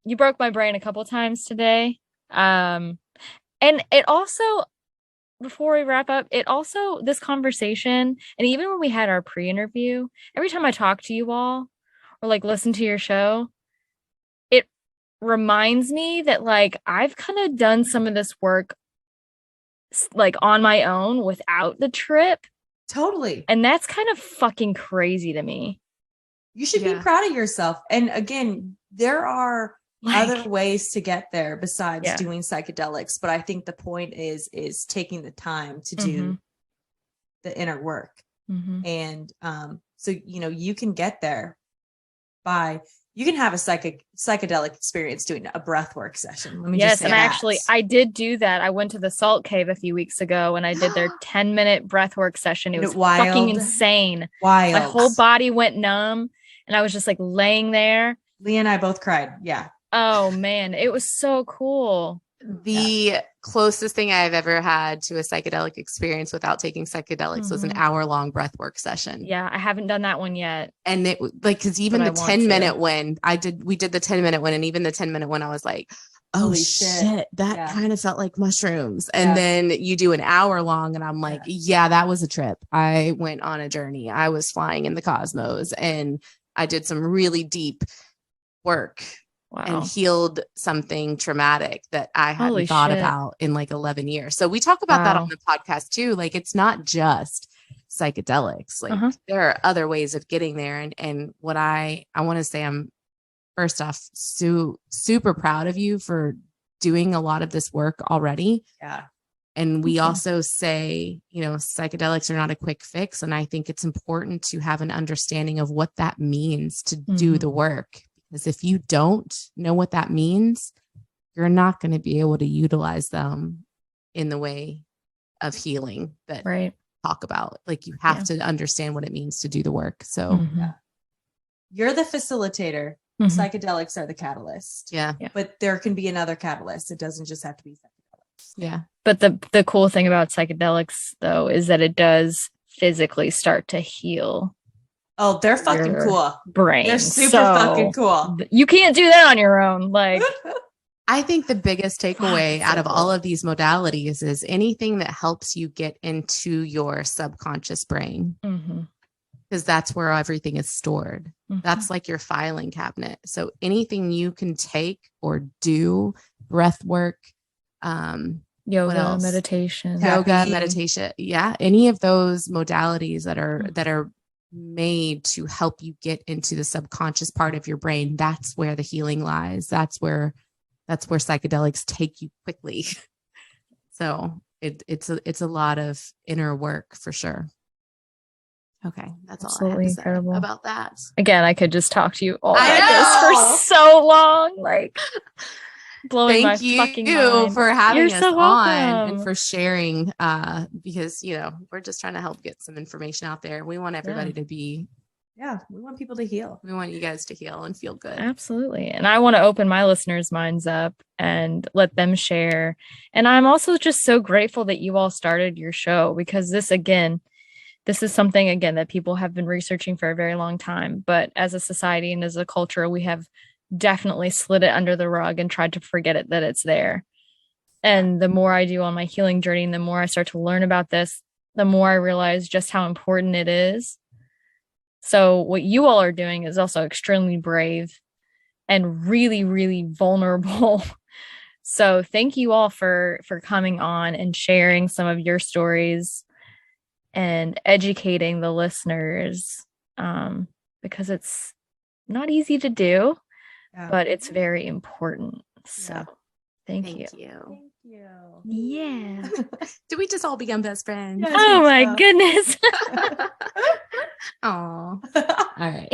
you broke my brain a couple times today. And it also, before we wrap up, this conversation, and even when we had our pre-interview, every time I talk to you all or like listen to your show, it reminds me that like I've kind of done some of this work like on my own without the trip. Totally. And that's kind of fucking crazy to me. You should be proud of yourself. And again, there are other ways to get there besides doing psychedelics. But I think the point is taking the time to do the inner work. And so, you can get there you can have a psychedelic experience doing a breathwork session. Let me just say actually, I did do that. I went to the Salt Cave a few weeks ago and I did their 10-minute breathwork session. It was fucking insane. Wild. My whole body went numb and I was just like laying there. Leah and I both cried. Yeah. Oh man, it was so cool. The closest thing I've ever had to a psychedelic experience without taking psychedelics was an hour-long breathwork session. Yeah, I haven't done that one yet. And it because even the 10-minute one, we did the 10-minute one, and even the 10-minute one, I was like, oh shit, that kind of felt like mushrooms. And then you do an hour long, and I'm like, yeah, that was a trip. I went on a journey. I was flying in the cosmos, and I did some really deep work. Wow. And healed something traumatic that I hadn't thought about in like 11 years. So we talk about that on the podcast too. Like, it's not just psychedelics. Like there are other ways of getting there. And what I want to say, I'm first off, super proud of you for doing a lot of this work already. Yeah. And we also say, psychedelics are not a quick fix. And I think it's important to have an understanding of what that means to do the work. Because if you don't know what that means, you're not going to be able to utilize them in the way of healing that talk about. Like, you have to understand what it means to do the work. So you're the facilitator. Psychedelics are the catalyst. Yeah. But there can be another catalyst. It doesn't just have to be psychedelics. Yeah. But the cool thing about psychedelics, though, is that it does physically start to heal. Oh, they're fucking cool. Brain. They're super fucking cool. You can't do that on your own. Like, I think the biggest takeaway out of all of these modalities is anything that helps you get into your subconscious brain. Because that's where everything is stored. That's like your filing cabinet. So anything you can take or do, breath work, yoga, meditation. Yeah. Any of those modalities that are made to help you get into the subconscious part of your brain, that's where the healing lies. That's where psychedelics take you quickly. So it's a lot of inner work for sure. Okay, that's all I have to say about that. Again, I could just talk to you all about this for so long, like blowing my fucking mind. Thank you for having us so on and for sharing, because we're just trying to help get some information out there. We want everybody to be we want people to heal. We want you guys to heal and feel good. Absolutely. And I want to open my listeners' minds up and let them share. And I'm also just so grateful that you all started your show, because this is something, again, that people have been researching for a very long time. But as a society and as a culture, we have definitely slid it under the rug and tried to forget it, that it's there. And the more I do on my healing journey, and the more I start to learn about this, the more I realize just how important it is. So what you all are doing is also extremely brave and really, really vulnerable. So thank you all for coming on and sharing some of your stories and educating the listeners, because it's not easy to do, but it's very important. So thank you. Thank you. Yeah. Do we just all become best friends? Yes, oh my goodness. Oh. All right.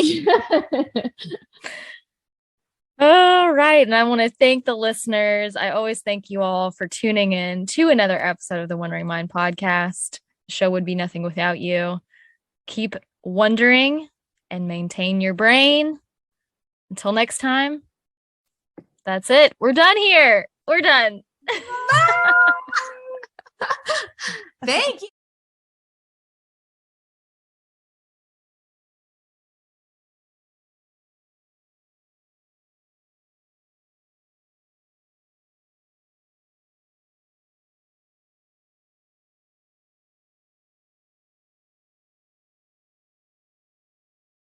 All right. And I want to thank the listeners. I always thank you all for tuning in to another episode of the Wondering Mind podcast. The show would be nothing without you. Keep wondering and maintain your brain. Until next time, that's it. We're done here. We're done. Thank you.